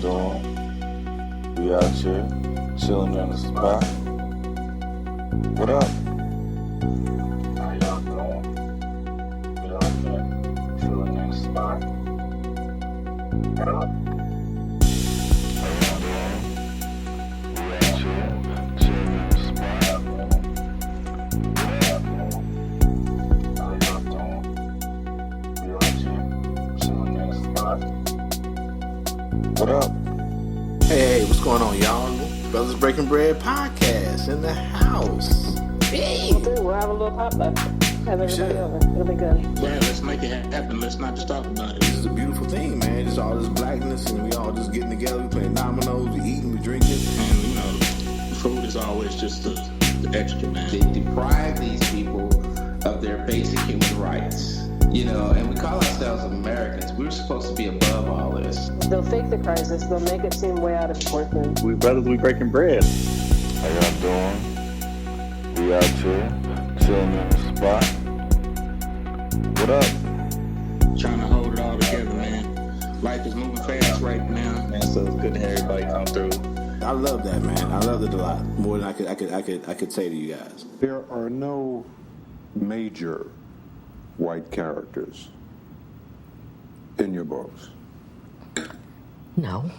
doing? We out here, chilling in the spot. What up? How y'all doing? We out here, chilling in the spot. What up? How y'all doing? We out here, chilling in the spot. What up? How y'all doing? We out here, chilling in the spot. What up? Hey, what's going on, y'all? Brothers Breaking Bread podcast in the house. Hey. We'll have a little pop-up. Have everybody over. It'll be good. Yeah, let's make it happen. Let's not just talk about it. This is a beautiful thing, man. Just all this blackness, and we all just getting together. We playing dominoes, we eating, we drinking. And, you know, food is always just the extra, man. They deprive these people of their basic human rights. You know, and we call ourselves Americans. We're supposed to be above all this. They'll fake the crisis. They'll make it seem way out of proportion. We brothers, we breaking bread. How y'all doing? We out here, chilling in the spot. What up? Trying to hold it all together, man. Life is moving fast right now. Man, so it's good to have everybody come through. I love that, man. I love it a lot more than I could say to you guys. There are no major white characters in your books. No.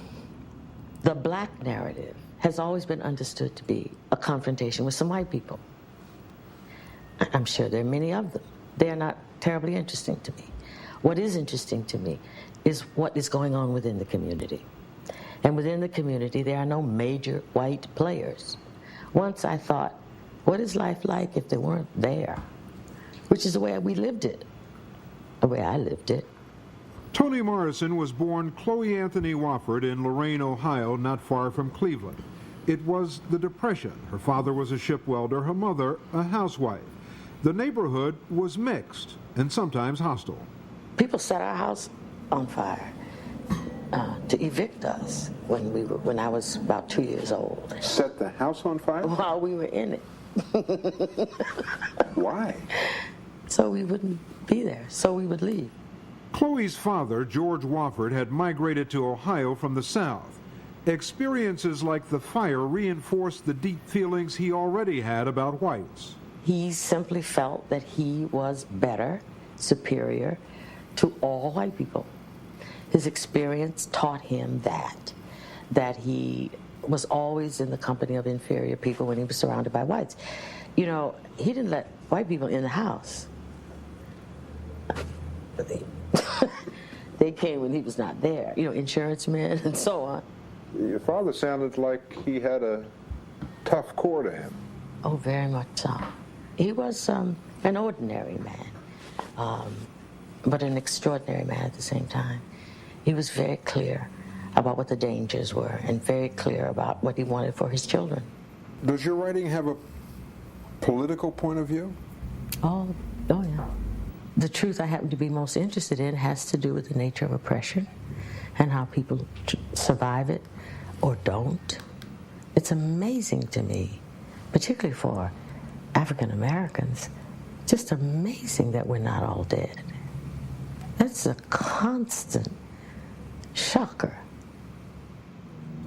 The black narrative has always been understood to be a confrontation with some white people. I'm sure there are many of them. They are not terribly interesting to me. What is interesting to me is what is going on within the community. And within the community, there are no major white players. Once I thought, what is life like if they weren't there? Which is the way we lived it, the way I lived it. Toni Morrison was born Chloe Anthony Wofford in Lorain, Ohio, not far from Cleveland. It was the Depression. Her father was a ship welder, her mother a housewife. The neighborhood was mixed and sometimes hostile. People set our house on fire to evict us when I was about 2 years old. Set the house on fire? While we were in it. Why? So we wouldn't be there, so we would leave. Chloe's father, George Wofford, had migrated to Ohio from the South. Experiences like the fire reinforced the deep feelings he already had about whites. He simply felt that he was better, superior to all white people. His experience taught him that he was always in the company of inferior people when he was surrounded by whites. You know, he didn't let white people in the house. They came when he was not there, you know, insurance men and so on. Your father sounded like he had a tough core to him. Oh, very much so. He was an ordinary man, but an extraordinary man at the same time. He was very clear about what the dangers were and very clear about what he wanted for his children. Does your writing have a political point of view? Oh yeah. The truth I happen to be most interested in has to do with the nature of oppression and how people survive it or don't. It's amazing to me, particularly for African Americans, just amazing that we're not all dead. That's a constant shocker.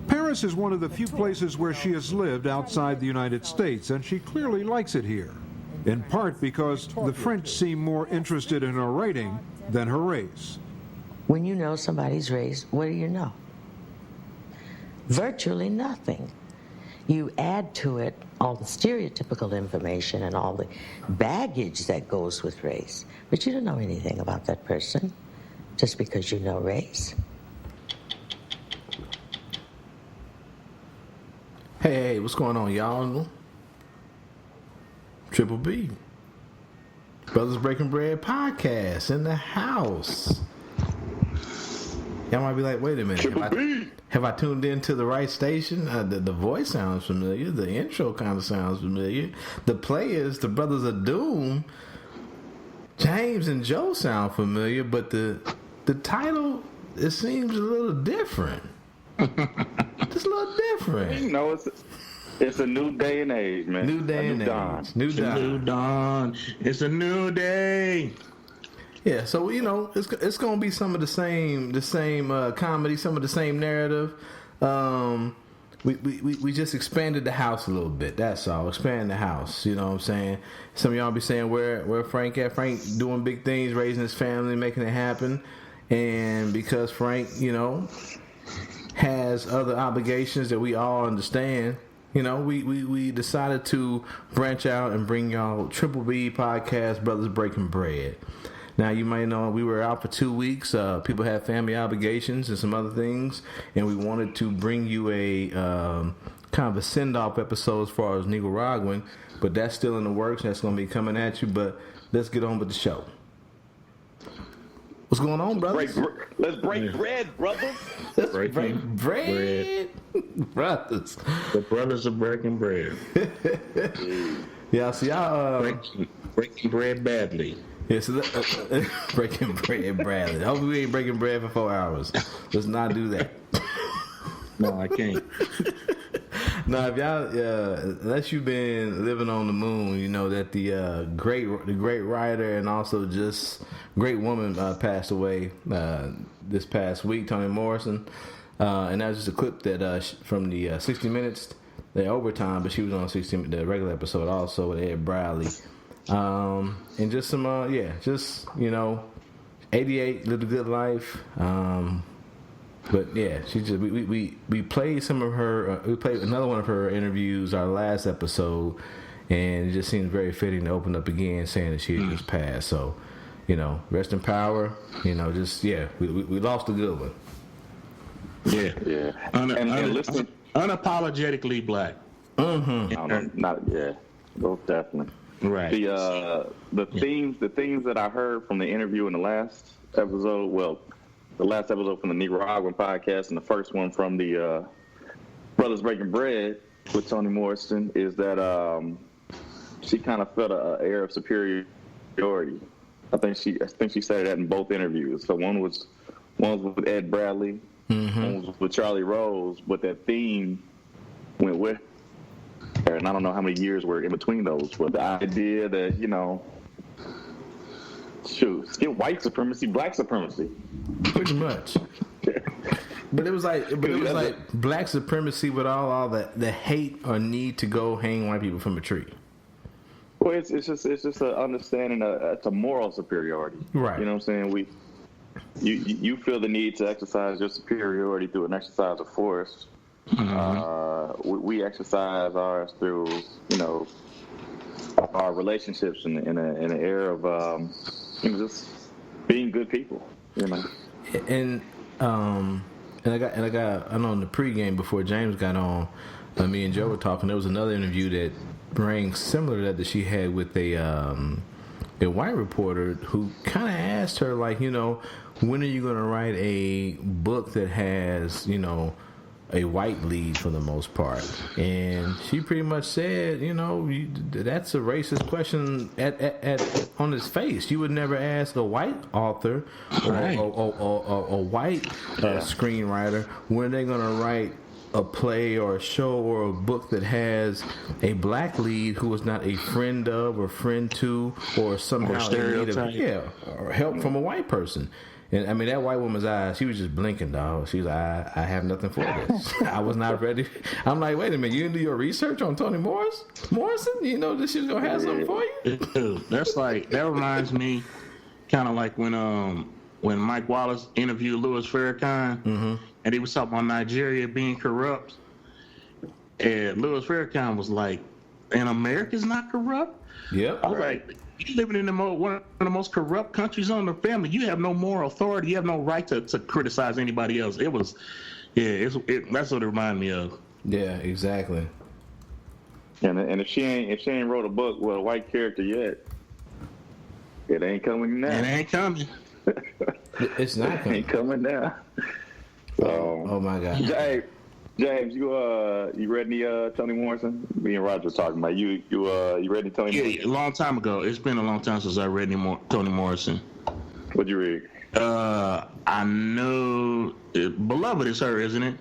Paris is one of the few places where she has lived outside the United States, and she clearly likes it here, in part because the French seem more interested in her writing than her race. When you know somebody's race, what do you know? Virtually nothing. You add to it all the stereotypical information and all the baggage that goes with race, but you don't know anything about that person just because you know race. Hey, what's going on, y'all? Triple B. Brothers Breaking Bread podcast in the house. Y'all might be like, wait a minute. Have I tuned into the right station? The voice sounds familiar. The intro kind of sounds familiar. The players, the Brothers of Doom, James and Joe sound familiar, but the title, it seems a little different. Just a little different. You know, it's a new day and age, man. New day and age. New dawn. New dawn. It's a new day. Yeah, so it's gonna be some of the same comedy, some of the same narrative. We just expanded the house a little bit. That's all. Expand the house. You know what I'm saying? Some of y'all be saying where Frank at? Frank doing big things, raising his family, making it happen. And because Frank, has other obligations that we all understand, we decided to branch out and bring y'all Triple B podcast, Brothers Breaking Bread. Now, you might know we were out for 2 weeks. People had family obligations and some other things, and we wanted to bring you a kind of a send-off episode as far as Nicaraguan, but that's still in the works. That's going to be coming at you, but let's get on with the show. What's going on, brothers? Let's break bread, brothers. Let's break bread. Brothers. The brothers are breaking bread. Yeah, so y'all... breaking bread badly. Yeah, so breaking bread, Bradley. Hopefully we ain't breaking bread for 4 hours. Let's not do that. No, I can't. No, if y'all, unless you've been living on the moon, you know that the great writer and also just great woman passed away this past week, Toni Morrison, and that was just a clip that from the 60 Minutes, the overtime, but she was on the regular episode also with Ed Bradley. And just some, 88, lived a good life. But yeah, she just we played some of her. We played another one of her interviews, our last episode, and it just seems very fitting to open up again, saying that she had just passed. So, rest in power. We lost a good one. Yeah. And listen, unapologetically black. Mm-hmm. Most definitely. Right. The themes that I heard from the interview in the last episode. Well, the last episode from the Nicaraguan podcast and the first one from the Brothers Breaking Bread with Toni Morrison is that she kind of felt an air of superiority. I think she said that in both interviews. So one was with Ed Bradley, one was with Charlie Rose, but that theme went with her. And I don't know how many years were in between those, but the idea that, skip white supremacy, black supremacy. Pretty much. But it was like black supremacy with all the hate or need to go hang white people from a tree. Well, it's just an understanding. It's a moral superiority, right? You know what I'm saying? You feel the need to exercise your superiority through an exercise of force. Mm-hmm. We exercise ours through our relationships in an era of just being good people. And I know in the pregame before James got on, me and Joe were talking. There was another interview that rang similar to that she had with a white reporter who kind of asked her, like, when are you going to write a book that has a white lead for the most part? And she pretty much said, that's a racist question at on his face. You would never ask a white author or a white screenwriter when they're going to write a play or a show or a book that has a black lead who is not a friend of or friend to or somehow in need of or help from a white person. And I mean, that white woman's eyes, she was just blinking, dog. She was like, I have nothing for this. I was not ready. I'm like, wait a minute, you didn't do your research on Toni Morrison? You know that she was gonna have something for you? That reminds me kind of like when Mike Wallace interviewed Louis Farrakhan, and he was talking about Nigeria being corrupt, and Louis Farrakhan was like, and America's not corrupt? Yep. I was like, you living in one of the most corrupt countries on the family. You have no moral authority. You have no right to criticize anybody else. It was, that's what it reminded me of. Yeah, exactly. And if she ain't wrote a book with a white character yet, it ain't coming now. It ain't coming. It's not coming. It ain't coming now. Oh my God. James, you read any Toni Morrison? Me and Rodger talking about you read any Toni Morrison? Yeah, a long time ago. It's been a long time since I read any Toni Morrison. What'd you read? I know Beloved is her, isn't it?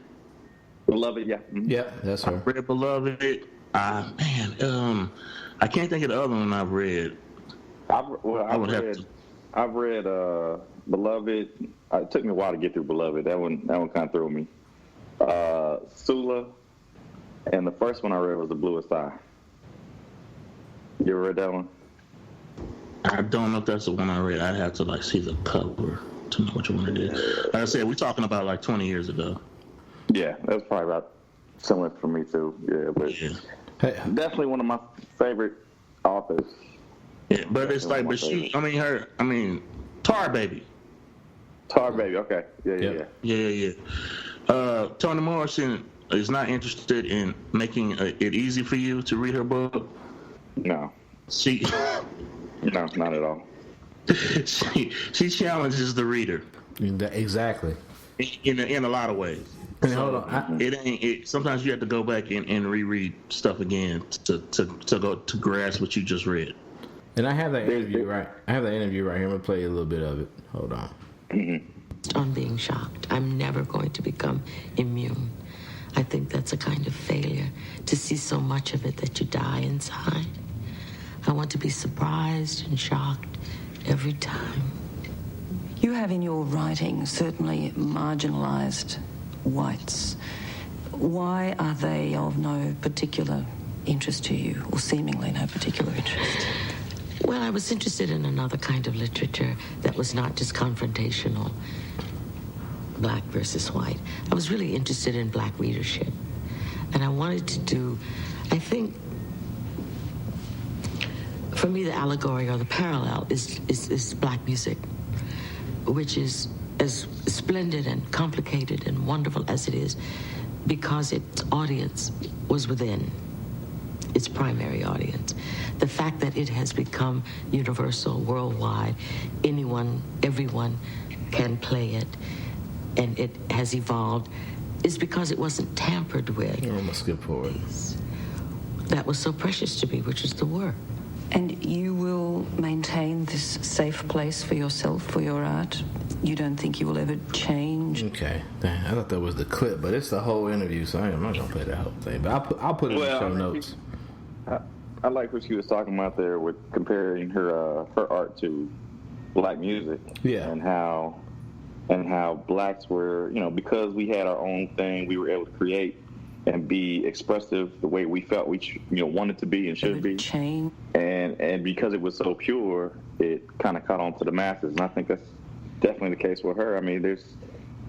Beloved, yeah. Mm-hmm. Yeah, that's her. I read Beloved. I can't think of the other one I've read. I I've read Beloved. It took me a while to get through Beloved. That one kind of threw me. Sula, and the first one I read was The Bluest Eye. You ever read that one? I don't know if that's the one I read. I'd have to see the cover to know which one it is. Like I said, we're talking about 20 years ago. Yeah, that was probably about similar for me too. Yeah, but definitely one of my favorite authors. Yeah, but it's Tar Baby. Tar Baby, okay. Yeah. Toni Morrison is not interested in making it easy for you to read her book. No. No, not at all. she challenges the reader. Exactly. In a lot of ways. Hold on. Sometimes you have to go back and reread stuff again to grasp what you just read. And I have that interview right. I'm gonna play a little bit of it. Hold on. On being shocked. I'm never going to become immune. I think that's a kind of failure, to see so much of it that you die inside. I want to be surprised and shocked every time. You have in your writing certainly marginalized whites. Why are they of no particular interest to you, or seemingly no particular interest? Well, I was interested in another kind of literature that was not just confrontational, black versus white. I was really interested in black readership. And I wanted to do, I think, for me, the allegory or the parallel is black music, which is as splendid and complicated and wonderful as it is because its audience was within its primary audience. The fact that it has become universal, worldwide, anyone, everyone can play it, and it has evolved, is because it wasn't tampered with. I'm gonna skip forward. That was so precious to me, which is the work. And you will maintain this safe place for yourself, for your art? You don't think you will ever change? Okay. I thought that was the clip, but it's the whole interview, so I'm not going to play the whole thing. But I'll put it in the show notes. I like what she was talking about there with comparing her art to black music. Yeah. And how blacks were, because we had our own thing, we were able to create and be expressive the way we felt we wanted to be and should be. Change. And because it was so pure, it kind of caught on to the masses. And I think that's definitely the case with her. I mean,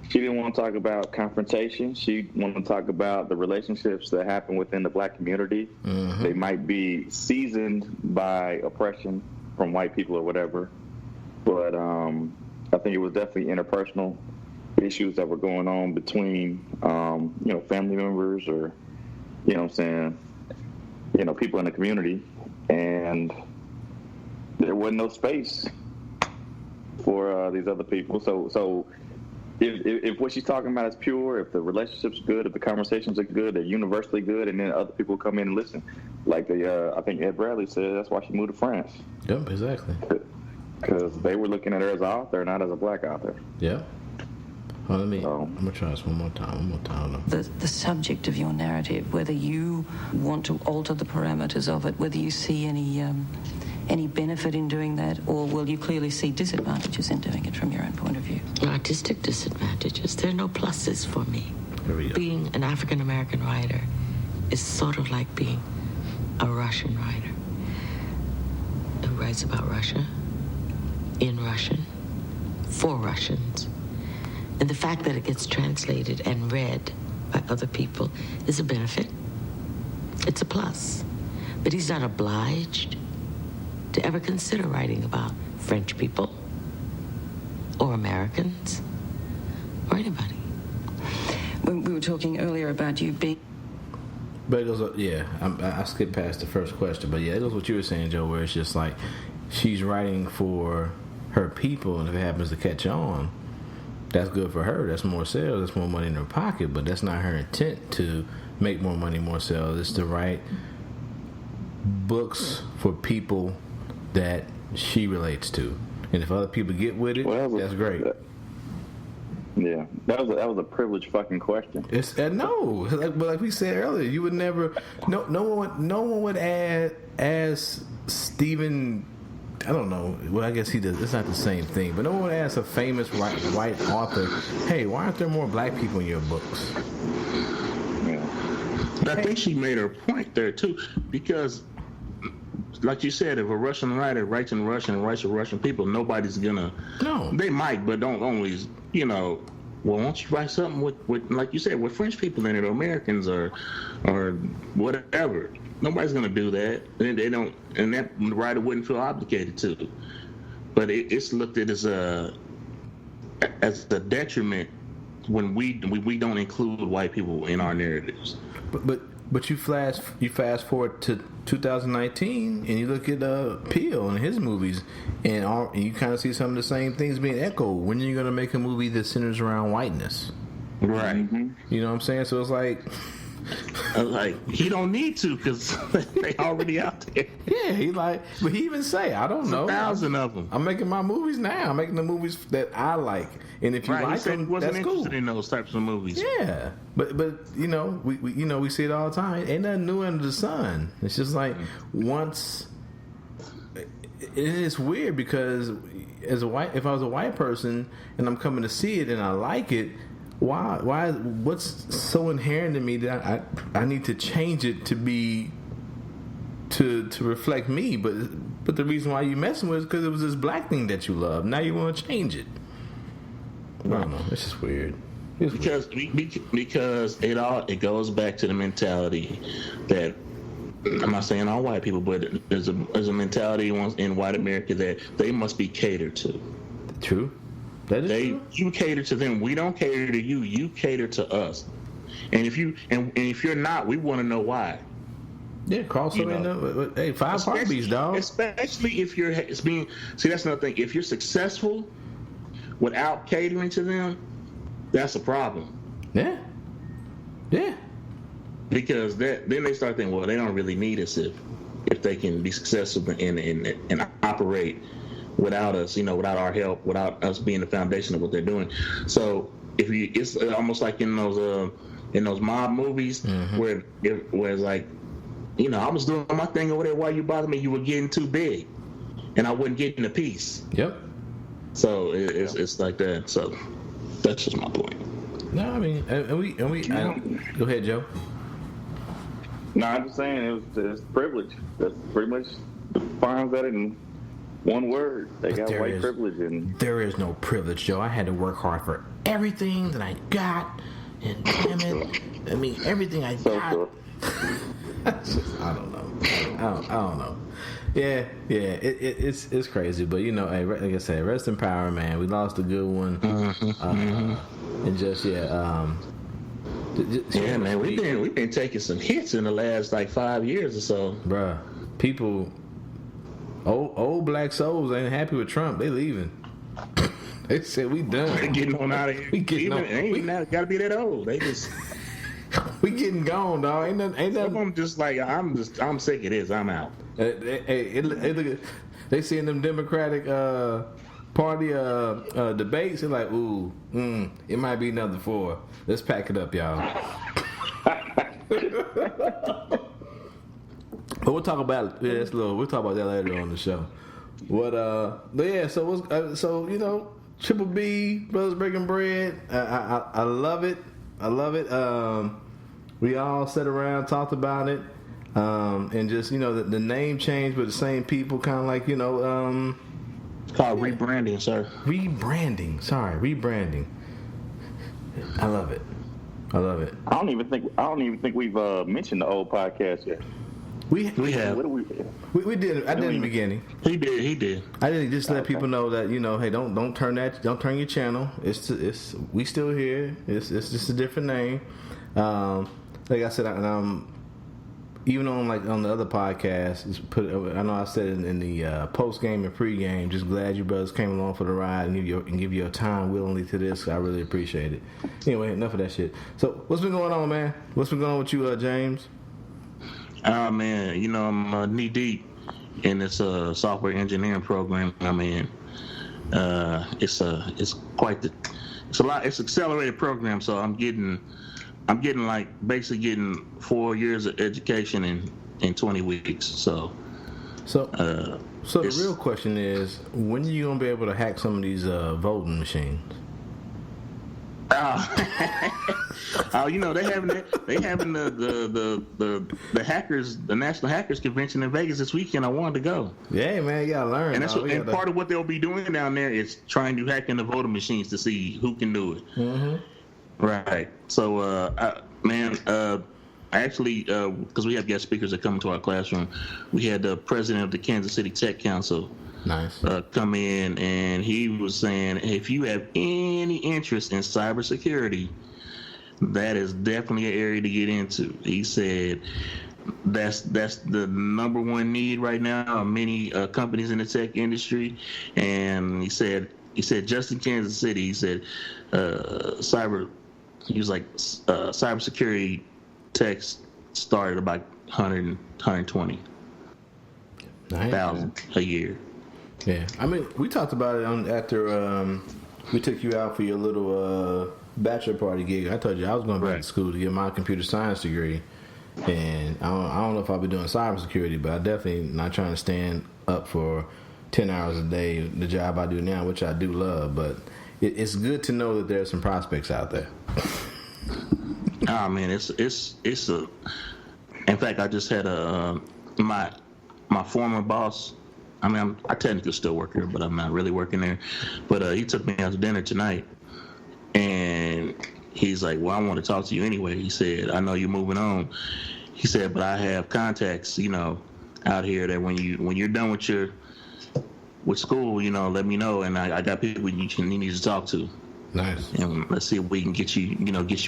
she didn't want to talk about confrontation. She wanted to talk about the relationships that happen within the black community. Mm-hmm. They might be seasoned by oppression from white people or whatever. But I think it was definitely interpersonal issues that were going on between, family members or, people in the community. And there wasn't no space for these other people. So if what she's talking about is pure, if the relationship's good, if the conversations are good, they're universally good, and then other people come in and listen. Like I think Ed Bradley said, that's why she moved to France. Yep, exactly. Because they were looking at her as an author, not as a black author. Yeah. Well, I'm going to try this one more time. The subject of your narrative, whether you want to alter the parameters of it, whether you see any benefit in doing that, or will you clearly see disadvantages in doing it from your own point of view? Artistic disadvantages. There are no pluses for me. Being an African-American writer is sort of like being a Russian writer who writes about Russia, in Russian, for Russians. And the fact that it gets translated and read by other people is a benefit. It's a plus. But he's not obliged to ever consider writing about French people or Americans or anybody. When we were talking earlier about you being... But it goes, I skipped past the first question, but it goes what you were saying, Joe, where it's just like she's writing for her people, and if it happens to catch on, that's good for her. That's more sales. That's more money in her pocket. But that's not her intent to make more money, more sales. It's to write books for people that she relates to. And if other people get with it, that's great. Yeah, that was a privileged fucking question. It's no, but like we said earlier, you would never. No one would ask Stephen I don't know. Well, I guess he does. It's not the same thing. But no one asks a famous white author, "Hey, why aren't there more black people in your books?" I think she made her point there too, because, like you said, if a Russian writer writes in Russian and writes for Russian people, nobody's gonna. No. They might, but don't always. Well, why don't you write something with like you said, with French people in it, or Americans, or whatever. Nobody's gonna do that, and they don't, and that writer wouldn't feel obligated to. But it's looked at as a detriment when we don't include white people in our narratives. But you fast forward to 2019 and you look at Peele and his movies, and you kind of see some of the same things being echoed. When are you going to make a movie that centers around whiteness? Right. Mm-hmm. You know what I'm saying? So it's like, he don't need to, because they already out there. Yeah, but he even say, I don't know. 1,000 of them. I'm making my movies now. I'm making the movies that I like, and if you like them, he wasn't that's interested cool. in those types of movies. Yeah, but we see it all the time. Ain't nothing new under the sun. It's just like once. It's weird because if I was a white person and I'm coming to see it and I like it. Why? What's so inherent in me that I need to change it to be to reflect me? But the reason why you messing with it is because it was this black thing that you love. Now you want to change it. I don't know. It's just weird. Because it goes back to the mentality that, I'm not saying all white people, but there's a mentality in white America that they must be catered to. True. That is true. You cater to them. We don't cater to you. You cater to us. And if you're not, we want to know why. Yeah, call somebody. Hey, 5 heartbeats, dog. Especially if that's another thing. If you're successful without catering to them, that's a problem. Yeah. Yeah. Because then they start thinking, well, they don't really need us if they can be successful and operate without us, without our help, without us being the foundation of what they're doing. So it's almost like in those mob movies, mm-hmm. where it's like, I was doing my thing over there while you bothered me. You were getting too big, and I wasn't getting a piece. Yep. So it's like that. So that's just my point. No, I mean, go ahead, Joe. No, I'm just saying it's privilege. That's pretty much defines that in one word. They got white privilege. And there is no privilege, Joe. I had to work hard for everything that I got, and damn it, I mean everything I got. I don't know. I don't know. Yeah. It's crazy, but hey, like I said, rest in power, man. We lost a good one, and just yeah, man. We've been taking some hits in the last 5 years or so, bruh. People, old black souls ain't happy with Trump. They leaving. They said we done. They getting on out of here. Ain't gotta be that old. They just. We getting gone, dog. Ain't nothing. Some of them just like I'm sick of this. I'm out. Hey, look at, they seeing them Democratic Party debates. They're like, ooh, it might be another 4. Let's pack it up, y'all. But we'll talk about it. We'll talk about that later on the show. But yeah. So Triple B, Brothers Breaking Bread. I love it. I love it. We all sat around, talked about it, and just the name changed, but the same people, kind of like It's called rebranding, sir. Rebranding. I love it. I don't even think we've mentioned the old podcast yet. We What have. do We did. I did in the beginning. He did. I did just let people know that hey, don't turn your channel. It's we still here. It's just a different name. Like I said, even on the other podcast, I know I said it in the post game and pre game. Just glad you brothers came along for the ride and give your time willingly to this. I really appreciate it. Anyway, enough of that shit. So what's been going on, man? What's been going on with you, James? Man, I'm knee deep in this software engineering program I'm in. It's accelerated program, so I'm getting basically getting 4 years of education in 20 weeks. So So the real question is, when are you gonna be able to hack some of these voting machines? Oh, you know they having the hackers, the National Hackers Convention in Vegas this weekend. I wanted to go. Yeah, man, you gotta learn. And that's and part of what they'll be doing down there is trying to hack in the voting machines to see who can do it. Mm-hmm. Right. So, actually, because we have guest speakers that come to our classroom, we had the president of the Kansas City Tech Council. Nice. Come in, and he was saying, if you have any interest in cybersecurity, that is definitely an area to get into. He said that's the number one need right now of many companies in the tech industry. And he said just in Kansas City, he said cybersecurity techs started about 120,000 a year. Yeah, I mean, we talked about it after we took you out for your little bachelor party gig. I told you I was going back to school to get my computer science degree, and I don't know if I'll be doing cybersecurity, but I definitely not trying to stand up for 10 hours a day, the job I do now, which I do love. But it's good to know that there's some prospects out there. Oh man, it's a. In fact, I just had my former boss. I mean, I technically still work here, but I'm not really working there. But he took me out to dinner tonight, and he's like, "Well, I want to talk to you anyway." He said, "I know you're moving on." He said, "But I have contacts, out here that when you're done with school, let me know, and I got people you need to talk to." Nice. And let's see if we can get you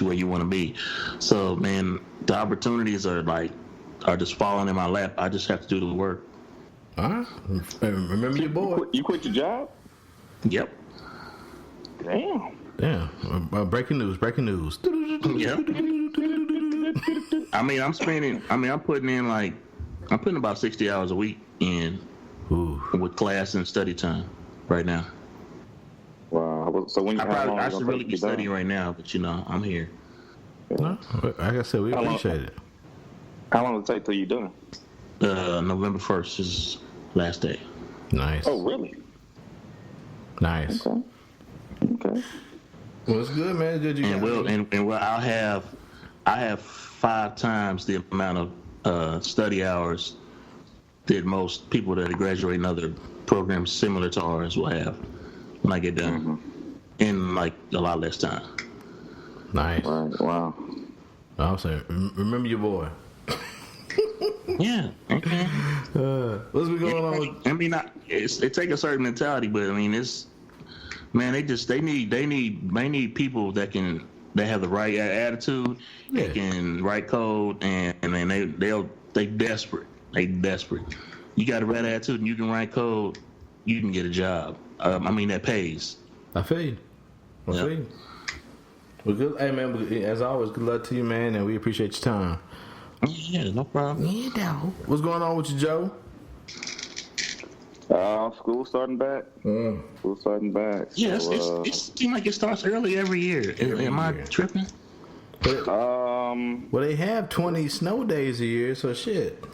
where you want to be. So, man, the opportunities are just falling in my lap. I just have to do the work. All right. Remember your boy. You quit your job? Yep. Damn. Yeah. Breaking news. Yep. I mean, I'm putting about 60 hours a week in with class and study time right now. Wow. So when I should really be studying right now, but I'm here. No, like I said, we appreciate it. How long will it take till you're done? November 1st is last day. Nice. Oh, really? Nice. Okay. Well, it's good, man. Good. I have 5 times the amount of study hours that most people that graduate in other programs similar to ours will have when I get done, in like a lot less time. Nice. Right. Wow. I'll say, remember your boy. Yeah. Okay. What's been going on? I mean, it takes a certain mentality, but I mean, they need people that have the right attitude, that can write code, and they desperate. They desperate. You got a right attitude and you can write code, you can get a job. That pays. I feel you. Well, good. Hey, man, as always, good luck to you, man, and we appreciate your time. Yeah, no problem. Yeah, no. What's going on with you, Joe? School starting back. School starting back. Yeah, so, it seems like it starts early every year. Am I tripping? Well, they have 20 snow days a year, so shit.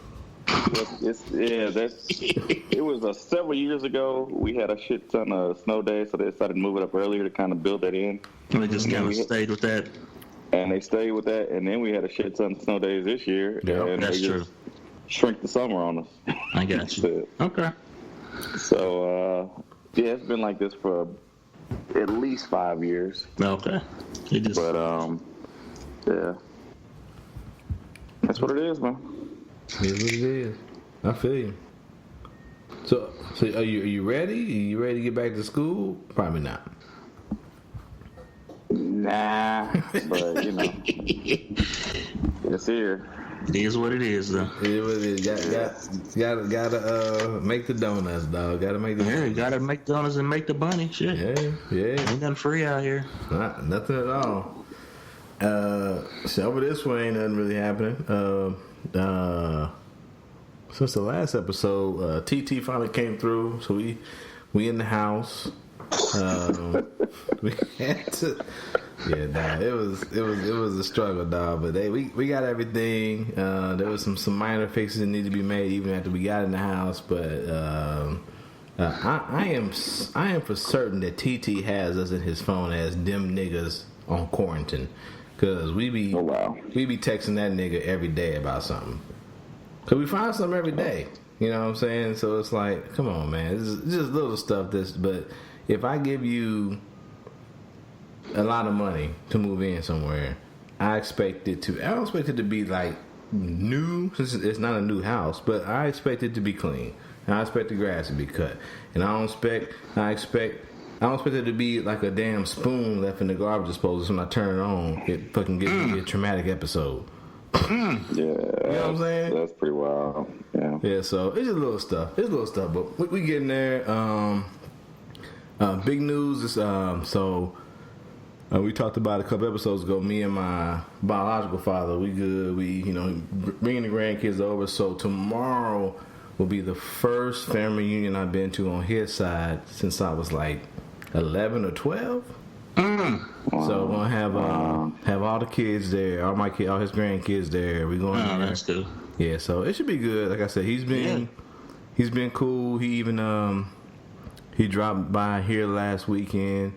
It was several years ago. We had a shit ton of snow days, so they decided to move it up earlier to kind of build that in. And they just kind of stayed with that. And they stayed with that, and then we had a shit ton of snow days this year. Yeah, and that's true. Shrink the summer on us. I got you. Okay. So, it's been like this for at least 5 years. Okay. Yeah. That's what it is, man. It is what it is. I feel you. So are you ready? Are you ready to get back to school? Probably not. Nah, but it's here. It is what it is, though. It is what it is. Gotta make the donuts, dog. Gotta make the. Yeah, you gotta make donuts and make the bunny. Shit. Yeah. Ain't nothing free out here. Nothing at all. So over this way, ain't nothing really happening. Since the last episode, TT finally came through, so we in the house. We had to Yeah, nah, it was a struggle, dog. But we got everything. There was some minor fixes that need to be made even after we got in the house. But I am for certain that TT has us in his phone as them niggas on quarantine, cause we be texting that nigga every day about something. Cause we find something every day. You know what I'm saying? So it's like, come on, man. It's just little stuff. But if I give you a lot of money to move in somewhere, I don't expect it to be like new, since it's not a new house, but I expect it to be clean. And I expect the grass to be cut. And I don't expect it to be like a damn spoon left in the garbage disposal. So when I turn it on, it fucking gives me a traumatic episode. Yeah, you know what I'm saying? That's pretty wild. Yeah, so it's just little stuff. But we getting there. Big news is we talked about a couple episodes ago. Me and my biological father, we good. We bringing the grandkids over. So tomorrow will be the first family reunion I've been to on his side since I was like 11 or 12. So we're gonna have all the kids there, all his grandkids there. We're going. Oh, that's good. Yeah, so it should be good. Like I said, he's been cool. He even he dropped by here last weekend.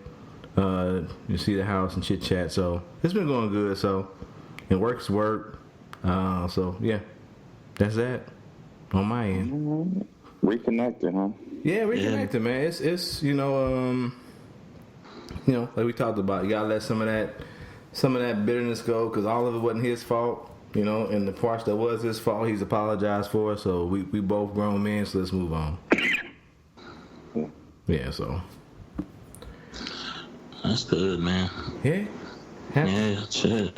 You see the house and chit chat. So it's been going good. So and work's work. So yeah, that's that on my end. Reconnected, huh? Yeah, reconnected, man. It's like we talked about, you gotta let some of that bitterness go, because all of it wasn't his fault, and the parts that was his fault, he's apologized for. So we both grown men, so let's move on. Yeah, so that's good, man. Yeah, yeah, shit.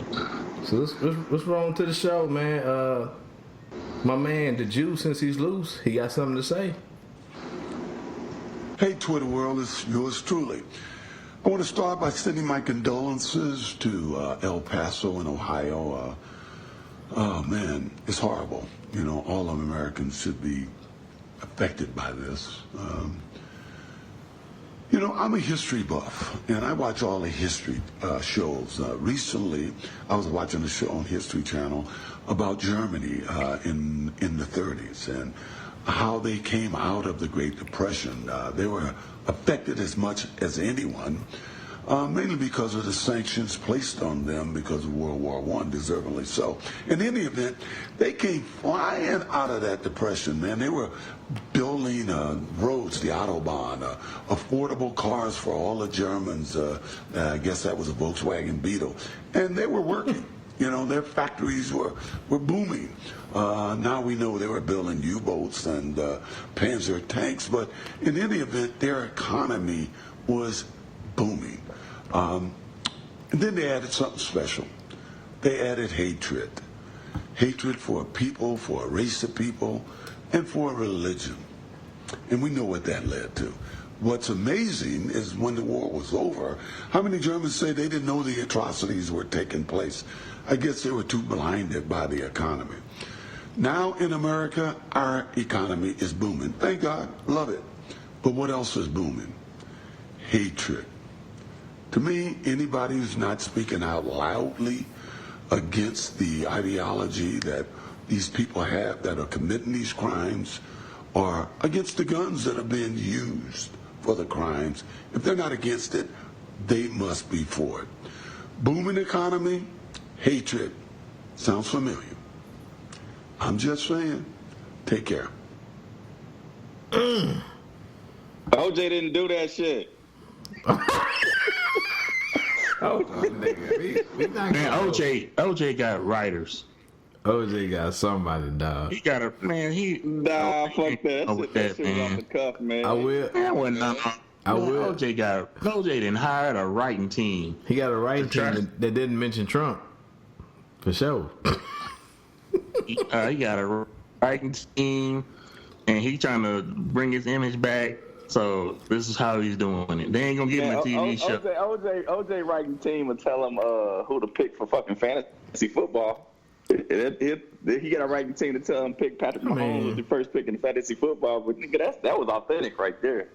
So let's roll into the show, man. My man, the Jew, since he's loose, he got something to say. Hey, Twitter world, it's yours truly. I want to start by sending my condolences to El Paso in Ohio. Oh, man, it's horrible. All of Americans should be affected by this. I'm a history buff, and I watch all the history shows. Recently, I was watching a show on History Channel about Germany in the 30s and how they came out of the Great Depression. They were affected as much as anyone, mainly because of the sanctions placed on them because of World War I, deservedly so. In any event, they came flying out of that depression, man. They were building roads, the Autobahn, affordable cars for all the Germans. I guess that was a Volkswagen Beetle. And they were working. Their factories were booming. Now we know they were building U-boats and Panzer tanks, but in any event, their economy was booming. And then they added something special. They added hatred. Hatred for a people, for a race of people, and for a religion. And we know what that led to. What's amazing is when the war was over, how many Germans say they didn't know the atrocities were taking place? I guess they were too blinded by the economy. Now in America, our economy is booming. Thank God, love it. But what else is booming? Hatred. To me, anybody who's not speaking out loudly against the ideology that these people have that are committing these crimes, or against the guns that are being used for the crimes, if they're not against it, they must be for it. Booming economy, hatred. Sounds familiar. I'm just saying. Take care. OJ didn't do that shit. Man, OJ got writers. OJ got somebody, dog. He got a man. Nah, fuck that. That shit was off the cuff, man. I will. OJ didn't hire a writing team. He got a writing team that didn't mention Trump. For sure. He got a writing team, and he trying to bring his image back. So this is how he's doing it. They ain't gonna give him a TV show. OJ writing team will tell him who to pick for fucking fantasy football. He got a writing team to tell him pick Patrick Mahomes as the first pick in fantasy football. But nigga, that was authentic right there.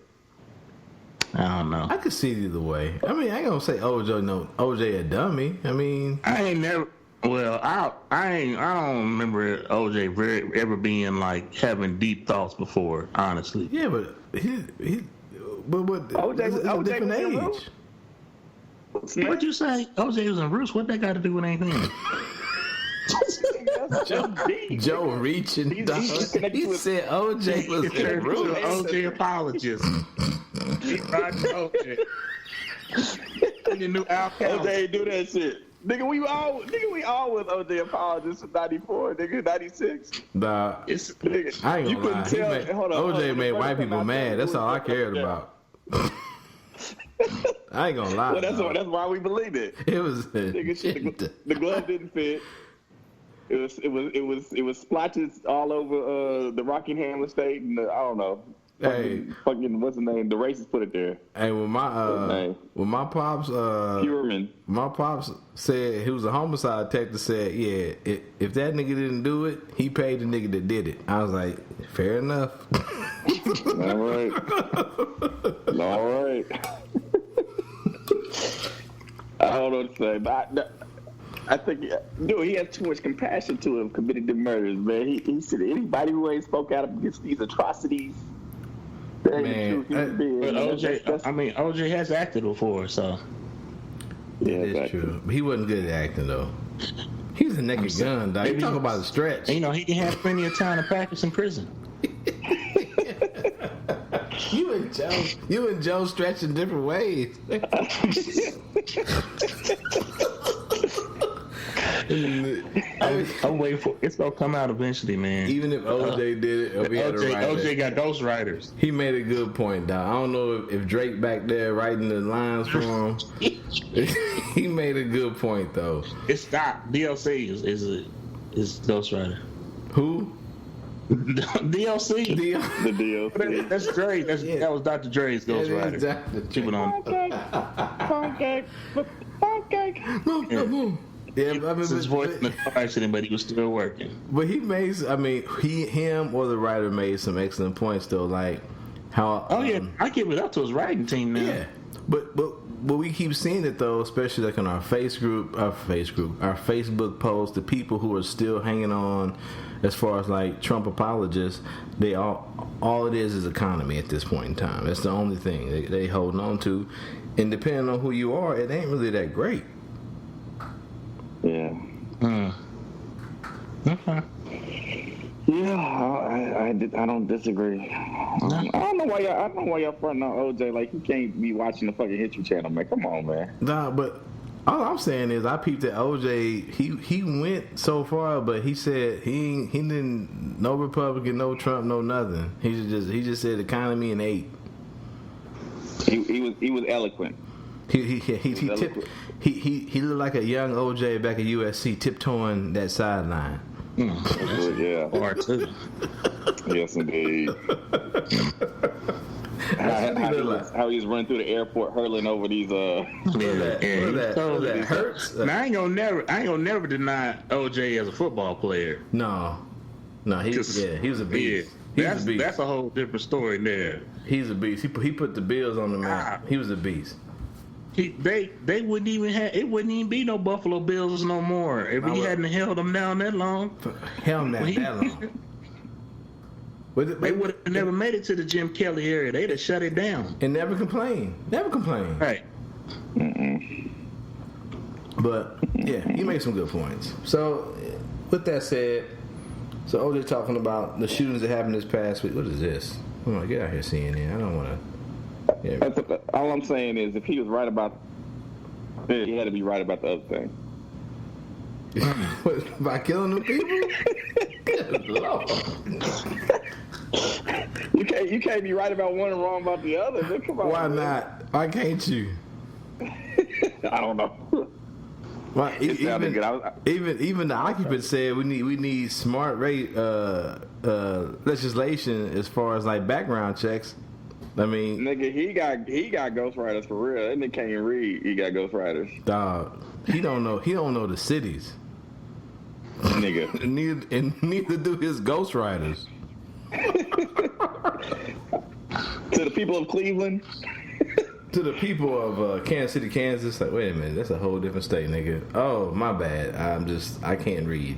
I don't know. I could see it either way. I mean, I ain't gonna say OJ a dummy. I mean, I ain't never. Well, I don't remember OJ ever being like having deep thoughts before. Honestly. Yeah, but but OJ it's a different age. What'd you say? OJ was in Roots. What that got to do with anything? Joe reaching. Dog. He said OJ was in Roots. OJ apologist. He tried to OJ. You knew Al OJ ain't do that shit. Nigga, we all was OJ apologists in 94, nigga, 96. Nah, Nigga, I ain't you gonna couldn't lie. tell. OJ made white people mad. That's all I cared about. I ain't gonna lie. Well, that's why we believed it. It was nigga, shit, the glove didn't fit. It was splotches all over the Rockingham estate, and I don't know. Fucking what's the name? The racists put it there. Hey, when my pops Pureman. My pops said he was a homicide detective. Said, yeah, if that nigga didn't do it, he paid the nigga that did it. I was like, fair enough. All right. All right. I don't know what to say, but I think, dude, he has too much compassion to him committed the murders, man. He said anybody who ain't spoke out against these atrocities. Man, OJ has acted before, so. Yeah, that's true. He wasn't good at acting, though. He was a naked gun, dog. You talk about a stretch. You know, he can have plenty of time to practice in prison. You and Joe stretch in different ways. I'm waiting for it's gonna come out eventually, man. Even if OJ did it, OJ got ghostwriters. He made a good point, dog. I don't know if Drake back there writing the lines for him. He made a good point, though. It's not DLC is ghostwriter. Who? DLC. The DLC. That's Dre. That was Dr. Dre's ghostwriter. Exactly. Pancake. Yeah, I mean, his voice in the car accident, but he was still working. But he made, him or the writer made some excellent points, though, like how. Oh yeah, I give it up to his writing team now. Yeah, but we keep seeing it though, especially like on our Facebook posts, the people who are still hanging on, as far as like Trump apologists, they all it is economy at this point in time. That's the only thing they holding on to, and depending on who you are, it ain't really that great. Yeah. Okay. Yeah, I don't disagree. I don't know why y'all fronting on OJ like he can't be watching the fucking History Channel, man. Come on, man. Nah, but all I'm saying is I peeped that OJ. He went so far, but he said he didn't no Republican, no Trump, no nothing. He just said economy and ate. He was eloquent. He looked like a young OJ back at USC tiptoeing that sideline. Yeah. Or two. Yes, indeed. How he was running through the airport, hurling over these. That hurts. Now, I ain't gonna never deny OJ as a football player. No, he was a beast. Yeah, that's a whole different story there. He's a beast. He put the Bills on the map. He was a beast. They wouldn't even it wouldn't even be no Buffalo Bills no more if he hadn't held them down that long. That long. They would have never made it to the Jim Kelly area. They'd have shut it down and never complained. Right. But yeah, he made some good points. So with that said, so OJ talking about the shootings that happened this past week. What is this? Oh, get out here, CNN. I don't want to. Yeah. All I'm saying is, if he was right about it, he had to be right about the other thing. What, by killing them people? Good Lord. You can't be right about one and wrong about the other. Man, come on. Why not? Why can't you? I don't know. Well, even the occupants said we need smart rate legislation as far as like background checks. I mean, nigga, he got ghostwriters for real. That nigga can't even read. He got ghostwriters. Dog, he don't know the cities. Nigga, neither do his ghostwriters. To the people of Cleveland, To the people of Kansas City, Kansas, like, wait a minute, that's a whole different state, nigga. Oh, my bad. I can't read.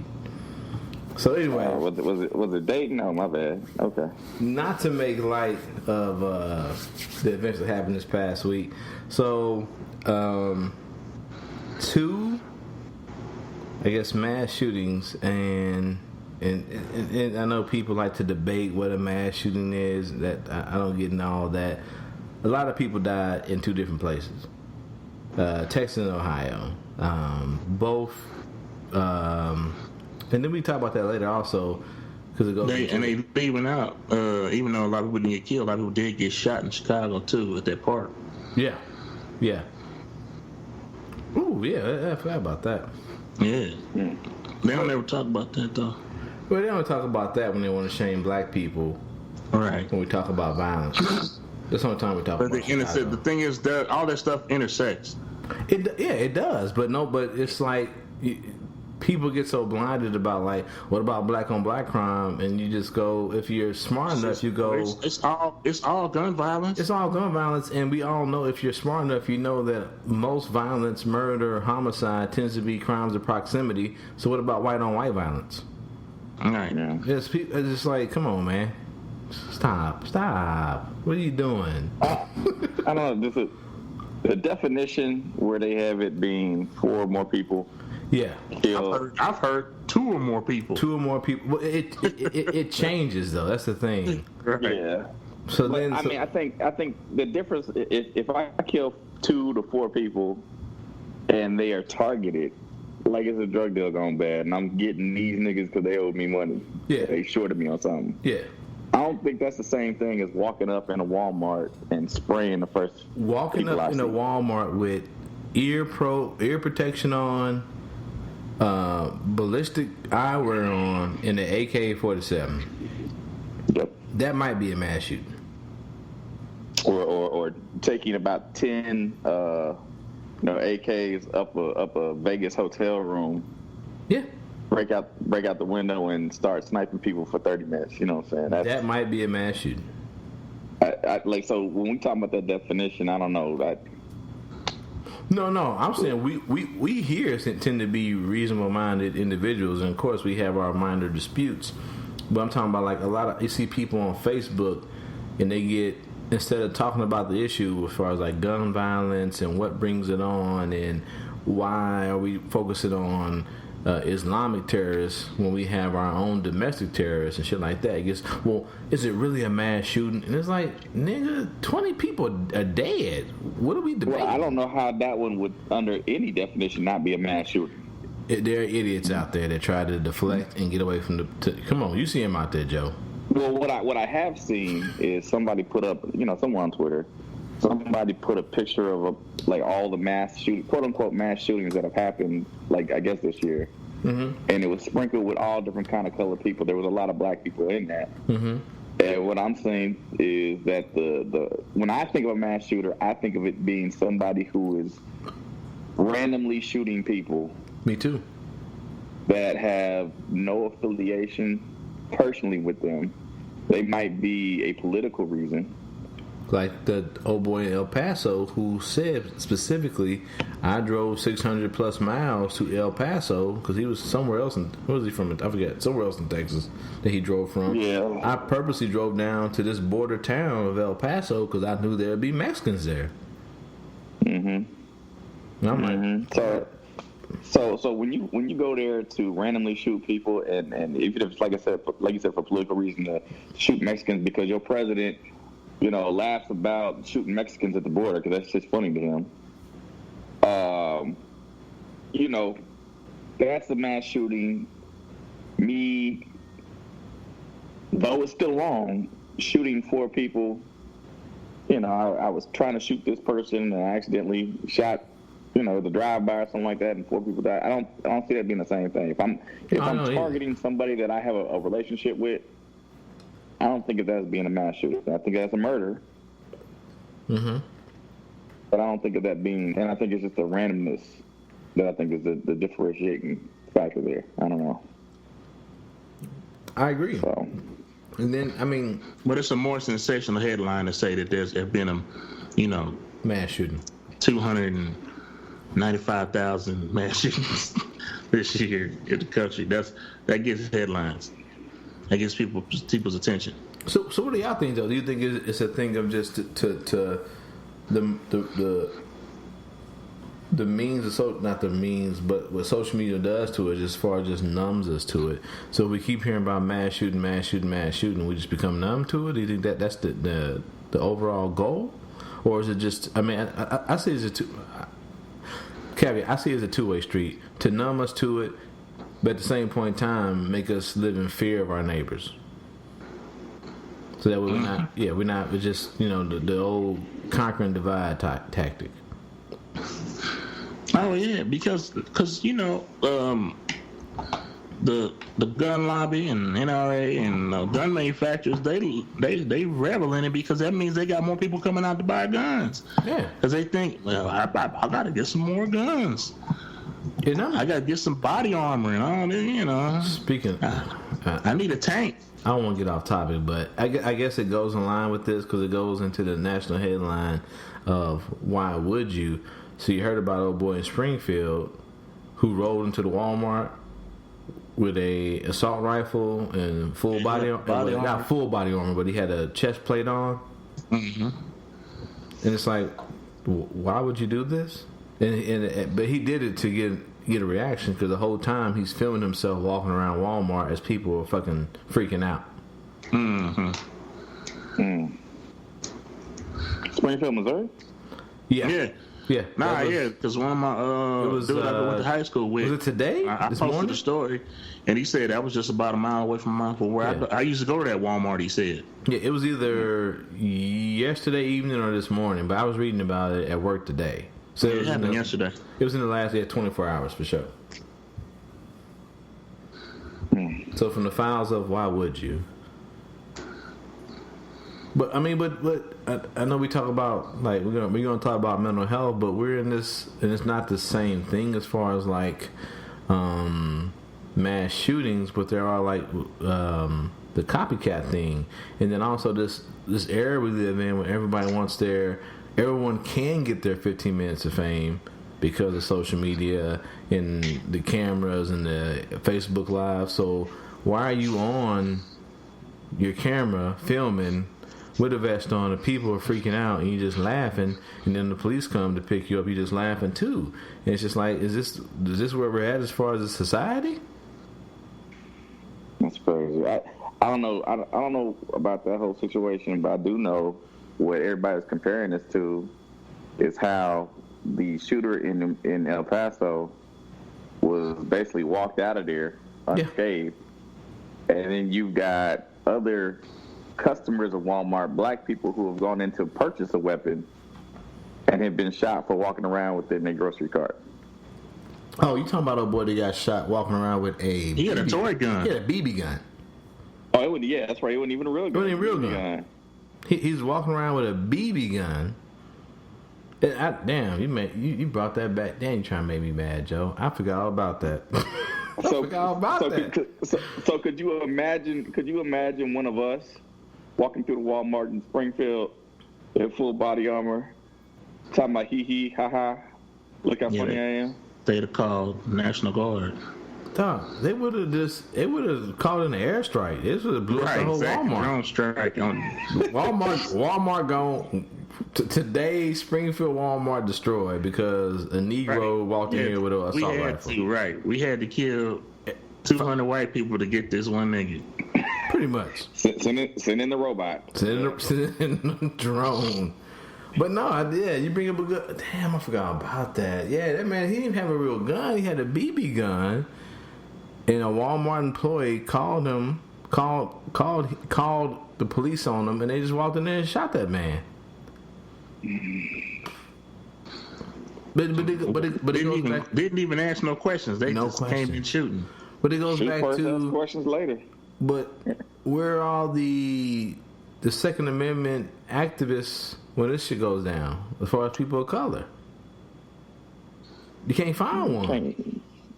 So anyway, was it Dayton? Oh, my bad. Okay. Not to make light of the events that happened this past week. So, 2, I guess, mass shootings, and I know people like to debate what a mass shooting is. That I don't get into all that. A lot of people died in 2 different places, Texas and Ohio. Both. And then we talk about that later also, because it goes. They leaving out, even though a lot of people didn't get killed, a lot of people did get shot in Chicago too at that park. Yeah. Ooh, yeah, I forgot about that. Yeah. They don't ever talk about that though. Well, they don't talk about that when they want to shame black people. Right. When we talk about violence, that's the only time we talk about. But the thing is that all that stuff intersects. It does, but it's like. People get so blinded about, like, what about black on black crime, and you just go, if you're smart enough, you go, it's all gun violence. It's all gun violence, and we all know, if you're smart enough, you know that most violence, murder, homicide tends to be crimes of proximity. So what about white on white violence? All right, yeah. It's just like, come on, man, stop. What are you doing? I don't know. The definition where they have it being 4 or more people. Yeah, I've heard 2 or more people. 2 or more people. Well, it changes though. That's the thing. Right. Yeah. So but, then, I mean, I think the difference, if I kill 2 to 4 people, and they are targeted, like it's a drug deal gone bad, and I'm getting these niggas because they owe me money. Yeah. They shorted me on something. Yeah. I don't think that's the same thing as walking up in a Walmart and spraying the first. Walking up in a Walmart with ear protection on. Ballistic eyewear on, in the AK-47. Yep. That might be a mass shooting. Or taking about 10 AKs up a Vegas hotel room. Yeah. Break out the window and start sniping people for 30 minutes. You know what I'm saying? That might be a mass shooting. So when we talk about that definition, I don't know. No. I'm saying we here tend to be reasonable-minded individuals, and of course we have our minor disputes. But I'm talking about, like, you see people on Facebook, and they get, instead of talking about the issue as far as like gun violence and what brings it on and why are we focusing on Islamic terrorists when we have our own domestic terrorists and shit like that. It gets, well, is it really a mass shooting? And it's like, nigga, 20 people are dead. What are we debating? Well, I don't know how that one would, under any definition, not be a mass shooting. There are idiots out there that try to deflect and get away from come on, you see him out there, Joe. Well, what I have seen is somebody put up, somewhere on Twitter, somebody put a picture of all the mass quote unquote mass shootings that have happened, like, I guess this year. Mm-hmm. And it was sprinkled with all different kind of colored people. There was a lot of black people in that. Mm-hmm. And what I'm saying is that when I think of a mass shooter, I think of it being somebody who is randomly shooting people. Me too. That have no affiliation personally with them. They might be a political reason. Like the old boy in El Paso who said specifically, I drove 600 plus miles to El Paso because he was somewhere else. Where was he from? I forget. Somewhere else in Texas that he drove from. Yeah. I purposely drove down to this border town of El Paso because I knew there would be Mexicans there. Mm-hmm. And I'm like, So when you go there to randomly shoot people, and even if, like you said, for political reason, to shoot Mexicans because your president, laughs about shooting Mexicans at the border because that's just funny to him. That's a mass shooting. Me, though it's still wrong, shooting 4 people. I was trying to shoot this person and I accidentally shot. The drive-by or something like that, and 4 people died. I don't see that being the same thing. If I'm targeting somebody that I have a relationship with, I don't think of that as being a mass shooting. I think that's a murder. Mm-hmm. But I don't think of that being, and I think it's just the randomness that I think is the differentiating factor there. I don't know. I agree. So. And then, but it's a more sensational headline to say that there's been Mass shooting. 295,000 mass shootings this year in the country. That gets headlines. That gets people's attention. So what do y'all think though? Do you think it's a thing of just to the means of not the means, but what social media does to it, as far as just numbs us to it. So we keep hearing about mass shooting, we just become numb to it. Do you think that's the overall goal, or is it just? I mean, I see it as a caveat. I see it as a two-way street to numb us to it, but at the same point in time, make us live in fear of our neighbors. So that we're just the old conquer and divide tactic. Oh yeah, because the gun lobby and NRA and gun manufacturers they revel in it because that means they got more people coming out to buy guns. Yeah, because they think, well, I got to get some more guns. I got to get some body armor and all that. Speaking, I need a tank. I don't want to get off topic, but I guess it goes in line with this because it goes into the national headline of why would you? So you heard about old boy in Springfield who rolled into the Walmart with a assault rifle and full body armor. Not full body armor, but he had a chest plate on. Mm-hmm. And it's like, why would you do this? But he did it to get a reaction because the whole time he's filming himself walking around Walmart as people were fucking freaking out. Mm-hmm. Springfield, Missouri? Yeah. Because one of my dudes I went to high school with. Was it today? I posted the story, and he said that was just about a mile away from where I used to go to that Walmart. He said. Yeah, it was either yesterday evening or this morning, but I was reading about it at work today. So it happened yesterday. It was in the last 24 hours for sure. So from the files of why would you? But I mean, but I know we talk about like we're gonna talk about mental health, but we're in this, and it's not the same thing as far as like mass shootings, but there are like the copycat thing, and then also this era we live in where everyone can get their 15 minutes of fame because of social media and the cameras and the Facebook Live. So why are you on your camera filming with a vest on, and people are freaking out, and you're just laughing, and then the police come to pick you up, you're just laughing too. And it's just like, is this where we're at as far as a society? That's crazy. I don't know. I don't know about that whole situation, but I do know what everybody's comparing this to is how the shooter in El Paso was basically walked out of there unscathed, and then you've got other customers of Walmart, black people who have gone in to purchase a weapon and have been shot for walking around with it in their grocery cart. Oh, you talking about a boy that got shot walking around with a... He had a toy gun. He had a BB gun. Oh, it wasn't, that's right. It wasn't even a real gun. It wasn't even a real gun. He's walking around with a BB gun. And you brought that back. Damn, you trying to make me mad, Joe. I forgot all about that. So could you imagine one of us walking through the Walmart in Springfield in full body armor, talking about hee ha ha, look how funny I am? They'd have called National Guard. Dog, they would have called in an airstrike. This would have blew up the whole Walmart. On strike. Walmart gone. Today, Springfield Walmart destroyed because a Negro walked in here with an assault rifle. We had to kill 200 white people to get this one nigga. Pretty much. Send in the robot. Send in the drone. But no, you bring up a good... Damn, I forgot about that. Yeah, that man, he didn't have a real gun. He had a BB gun. And a Walmart employee called the police on him, and they just walked in there and shot that man. But it goes back... Didn't even ask no questions. They just came in shooting. But it goes back to... questions later. But where are all the Second Amendment activists when this shit goes down, as far as people of color? You can't find one.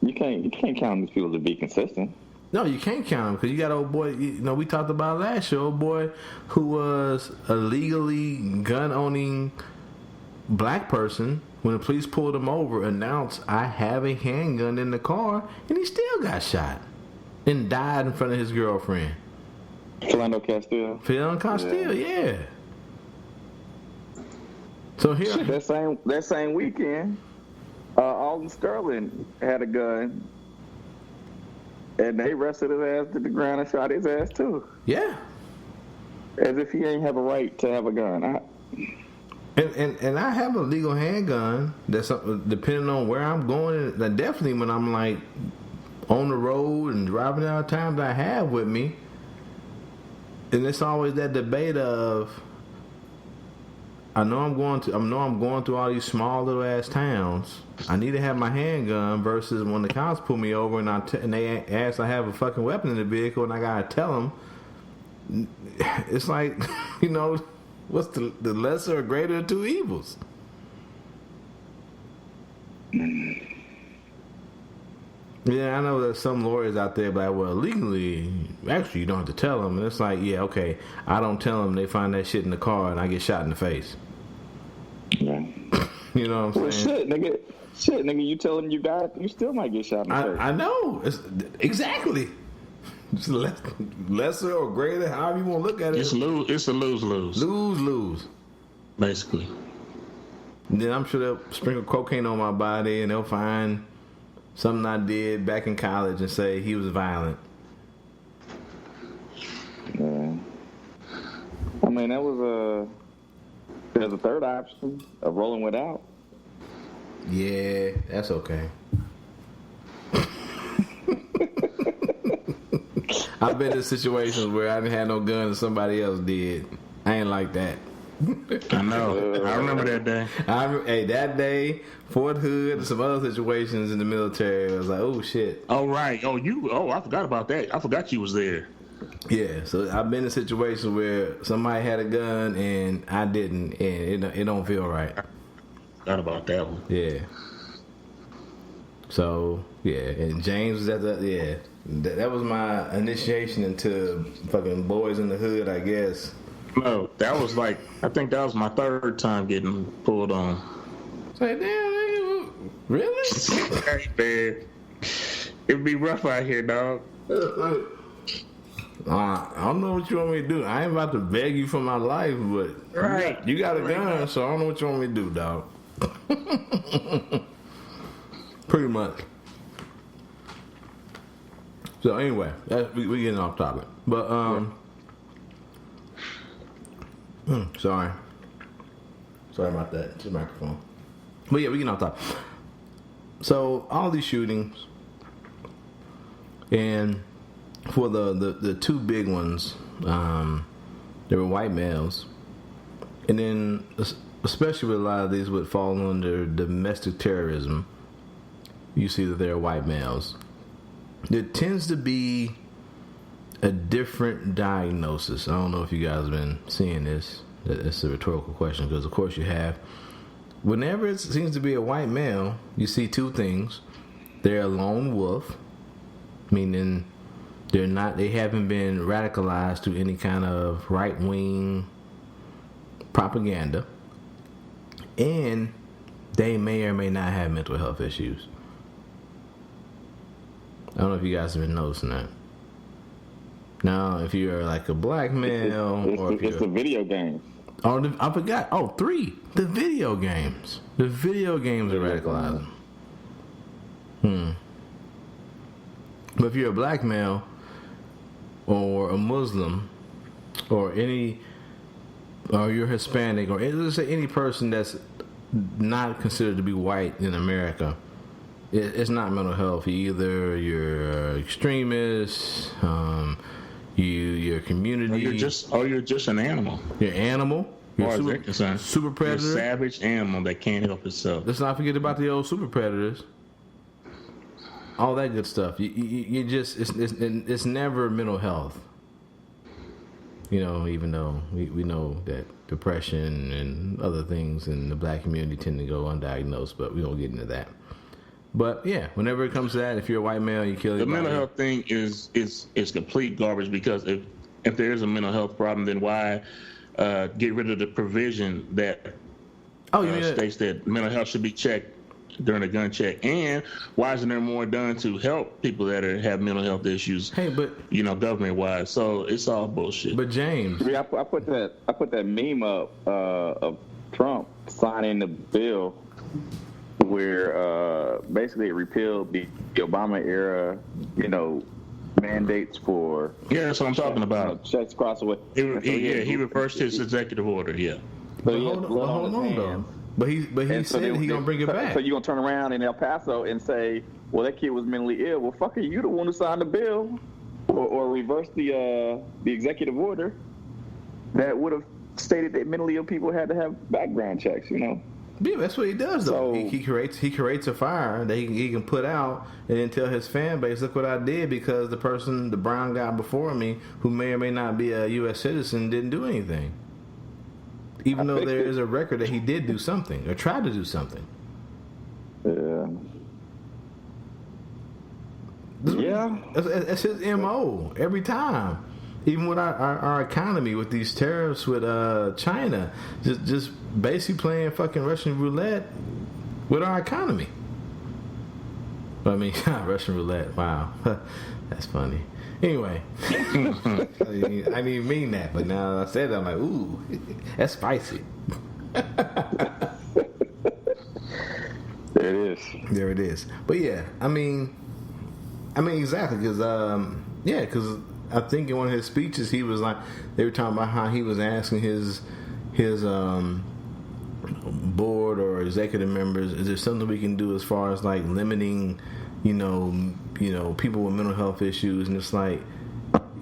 You can't count these people to be consistent. No, you can't count them because you got old boy. We talked about last year, old boy who was a legally gun owning black person, when the police pulled him over, announced, "I have a handgun in the car," and he still got shot and died in front of his girlfriend. Philando Castile, yeah. So here, that same weekend, Alden Sterling had a gun, and they wrestled his ass to the ground and shot his ass too. Yeah. As if he ain't have a right to have a gun. And I have a legal handgun. That's depending on where I'm going. Definitely when I'm like on the road and driving out of town, that I have with me. And it's always that debate of, I know I'm going through all these small little ass towns. I need to have my handgun versus when the cops pull me over and they ask I have a fucking weapon in the vehicle and I gotta tell them. It's like, what's the lesser or greater of two evils? Yeah, I know there's some lawyers out there, but well, legally, actually, you don't have to tell them. And it's like, yeah, okay, I don't tell them. They find that shit in the car, and I get shot in the face. Yeah. You know what I'm saying? Shit, nigga, you tell them you got it, you still might get shot in the face. I know. Exactly. It's lesser or greater, however you want to look at it. It's a lose-lose. Lose-lose. Basically. Then I'm sure they'll sprinkle cocaine on my body, and they'll find something I did back in college and say he was violent. Yeah. I mean, there's a third option of rolling without. Yeah, that's okay. I've been in situations where I didn't have no gun and somebody else did. I ain't like that. I know. I remember that day. That day, Fort Hood, and some other situations in the military. I was like, oh shit. Oh right. I forgot about that. I forgot you was there. Yeah. So I've been in situations where somebody had a gun and I didn't, and it don't feel right. I forgot about that one. Yeah. So yeah, and James was at that was my initiation into fucking Boys in the Hood, I guess. No, I think that was my third time getting pulled on. It's like, damn, really? Hey, man. It'd be rough out here, dog. I don't know what you want me to do. I ain't about to beg you for my life, but right. You got a gun, so I don't know what you want me to do, dog. Pretty much. So anyway, we getting off topic, but sorry about that. It's the microphone. But yeah, we getting off topic. So all these shootings, and for the two big ones, there were white males, and then especially with a lot of these would fall under domestic terrorism. You see that they're white males. There tends to be a different diagnosis. I don't know if you guys have been seeing this. It's a rhetorical question because, of course, you have. Whenever it seems to be a white male, you see two things. They're a lone wolf, meaning they haven't been radicalized to any kind of right-wing propaganda, and they may or may not have mental health issues. I don't know if you guys have been noticing that. Now, if you're like a black male, it's the video games. Oh, I forgot. Oh, 3. The video games. The video games are radicalizing. But if you're a black male or a Muslim or you're Hispanic or let's say any person that's not considered to be white in America, it's not mental health. Either you're an extremist, your community. Or you're just an animal. You're an animal. You're super predator. You're a savage animal that can't help itself. Let's not forget about the old super predators. All that good stuff. You just it's never mental health. Even though we know that depression and other things in the black community tend to go undiagnosed, but we don't get into that. But yeah, whenever it comes to that, if you're a white male, you kill the mental health thing is complete garbage, because if there is a mental health problem, then why get rid of the provision that Oh, you mean states that mental health should be checked during a gun check, and why isn't there more done to help people that have mental health issues? Hey, but government wise, so it's all bullshit. But James, I put that meme up of Trump signing the bill where basically it repealed the Obama era, mandates for that's what I'm talking about. Checks across the way. He reversed his executive order. Yeah. But he hold on though. But he said he gonna bring it back. So you gonna turn around in El Paso and say, "Well, that kid was mentally ill." Well, fucker, you the one who signed the bill, or reverse the executive order that would have stated that mentally ill people had to have background checks. Yeah, that's what he does though. So, he creates a fire that he can put out and then tell his fan base, "Look what I did," because the brown guy before me, who may or may not be a U.S. citizen, didn't do anything. Even though there is a record that he did do something or tried to do something. Yeah. That's his MO every time. Even with our economy, with these tariffs with China, just basically playing fucking Russian roulette with our economy. I mean, Russian roulette. Wow, that's funny. Anyway, I didn't even mean that, but now I said that, I'm like, ooh, that's spicy. There it is. But yeah, I mean exactly, because I think in one of his speeches he was like, they were talking about how he was asking his board or executive members, is there something we can do as far as like limiting, people with mental health issues? And it's like,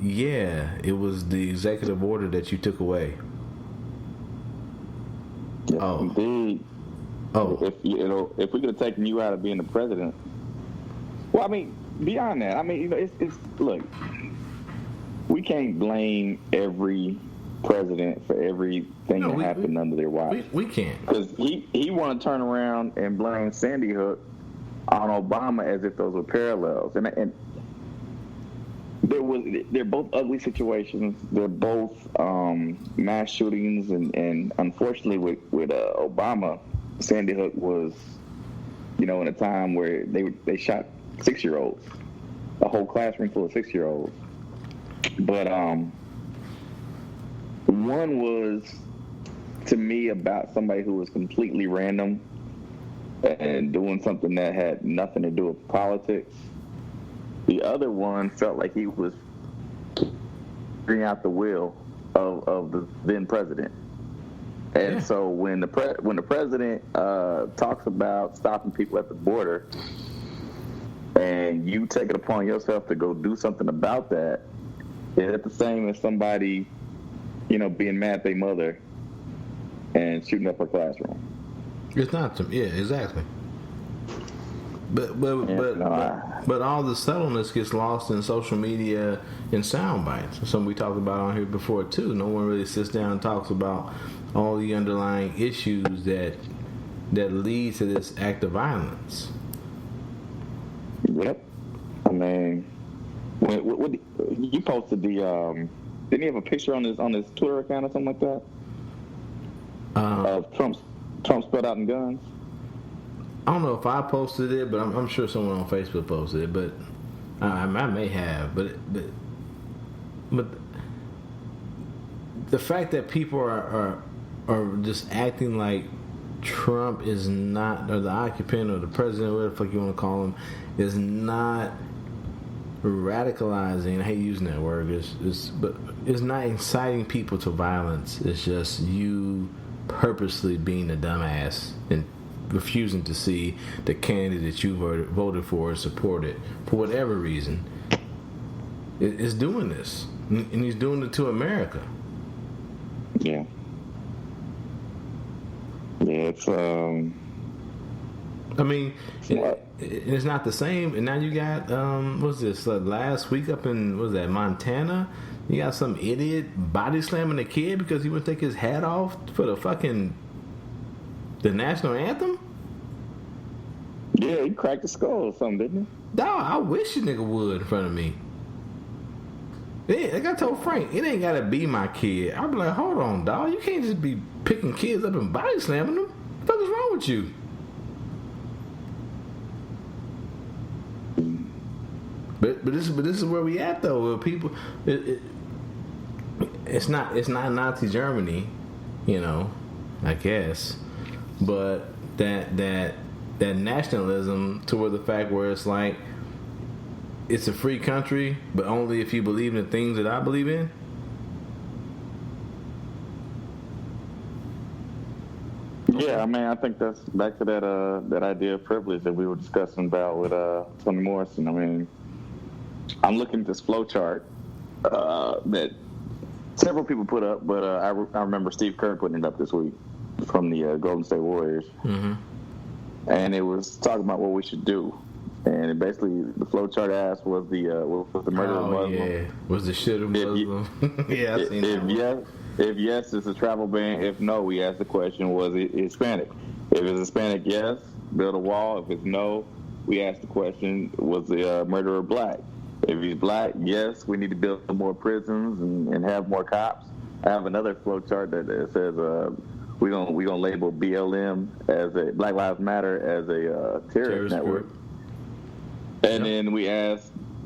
yeah, it was the executive order that you took away. Yes, indeed. If we could have taken you out of being the president, well, I mean, beyond that, I mean, it's look, we can't blame every president for everything that happened under their watch. We can't, because he want to turn around and blame Sandy Hook on Obama as if those were parallels, and they're both ugly situations. They're both mass shootings, and unfortunately with Obama, Sandy Hook was, in a time where they shot 6-year-olds, a whole classroom full of 6-year-olds. But one was, to me, about somebody who was completely random and doing something that had nothing to do with politics. The other one felt like he was figuring out the will of the then president. And so when the president talks about stopping people at the border, and you take it upon yourself to go do something about that, it's the same as somebody, being mad at their mother and shooting up her classroom. It's not. Yeah, exactly. But all the subtleness gets lost in social media and sound bites. Something we talked about on here before too. No one really sits down and talks about all the underlying issues that lead to this act of violence. Yep. I mean, what you posted the didn't he have a picture on his Twitter account or something like that? Of Trump spelled out in guns. I don't know if I posted it, but I'm sure someone on Facebook posted it. But I may have. But the fact that people are just acting like Trump is not, or the occupant or the president, whatever the fuck you want to call him, is not radicalizing. I hate using that word. But it's not inciting people to violence. It's just you purposely being a dumbass and refusing to see the candidate that you voted for or supported for whatever reason is doing this, and he's doing it to America. Yeah. It's I mean, it's not the same. And now you got what's this? Last week up in Montana, you got some idiot body slamming a kid because he would take his hat off for the national anthem. Yeah, he cracked the skull or something, didn't he? Dog, I wish a nigga would in front of me. Yeah, like I told Frank, it ain't gotta be my kid. I'll be like, hold on, dog, you can't just be picking kids up and body slamming them. with you? But this is where we at though. People, it's not Nazi Germany, you know, I guess, but that nationalism toward the fact where it's like it's a free country, but only if you believe in the things that I believe in. Yeah, I mean, I think that's back to that idea of privilege that we were discussing about with Toni Morrison. I mean, I'm looking at this flow chart that several people put up, but I remember Steve Kerr putting it up this week from the Golden State Warriors. Mm-hmm. And it was talking about what we should do. And it basically, the flow chart asked was the murder of Muslim. Yeah, was the shit of Muslim. Yeah, I've seen that. If yes, it's a travel ban. If no, we asked the question, was it Hispanic? If it's Hispanic, yes, build a wall. If it's no, we asked the question, was the murderer black? If he's black, yes, we need to build more prisons and have more cops. I have another flow chart that says we're gonna label BLM as a Black Lives Matter as a terrorist network. And then we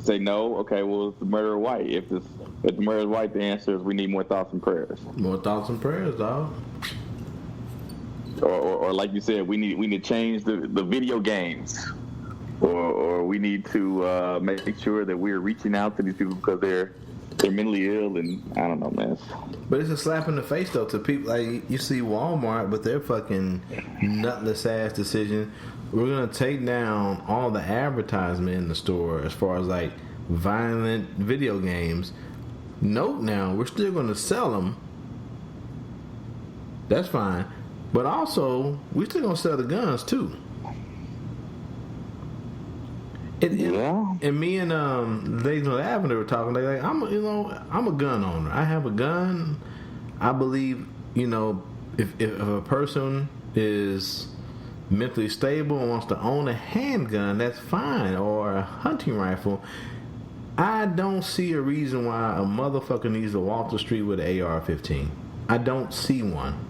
say no. Okay, well, is the murderer white? If the murderer is white, the answer is we need more thoughts and prayers. More thoughts and prayers, dog. Or like you said, we need to change the video games. Or we need to make sure that we're reaching out to these people because they're mentally ill, and I don't know, man. But it's a slap in the face, though, to people. Like, you see Walmart with their fucking nutless ass decision. We're going to take down all the advertisement in the store as far as, like, violent video games. Note now, we're still going to sell them. That's fine. But also, we're still going to sell the guns, too. And me and Ladies on Lavender were talking. They're like, I'm a gun owner. I have a gun. I believe, if a person is mentally stable and wants to own a handgun, that's fine, or a hunting rifle. I don't see a reason why a motherfucker needs to walk the street with an AR-15. I don't see one.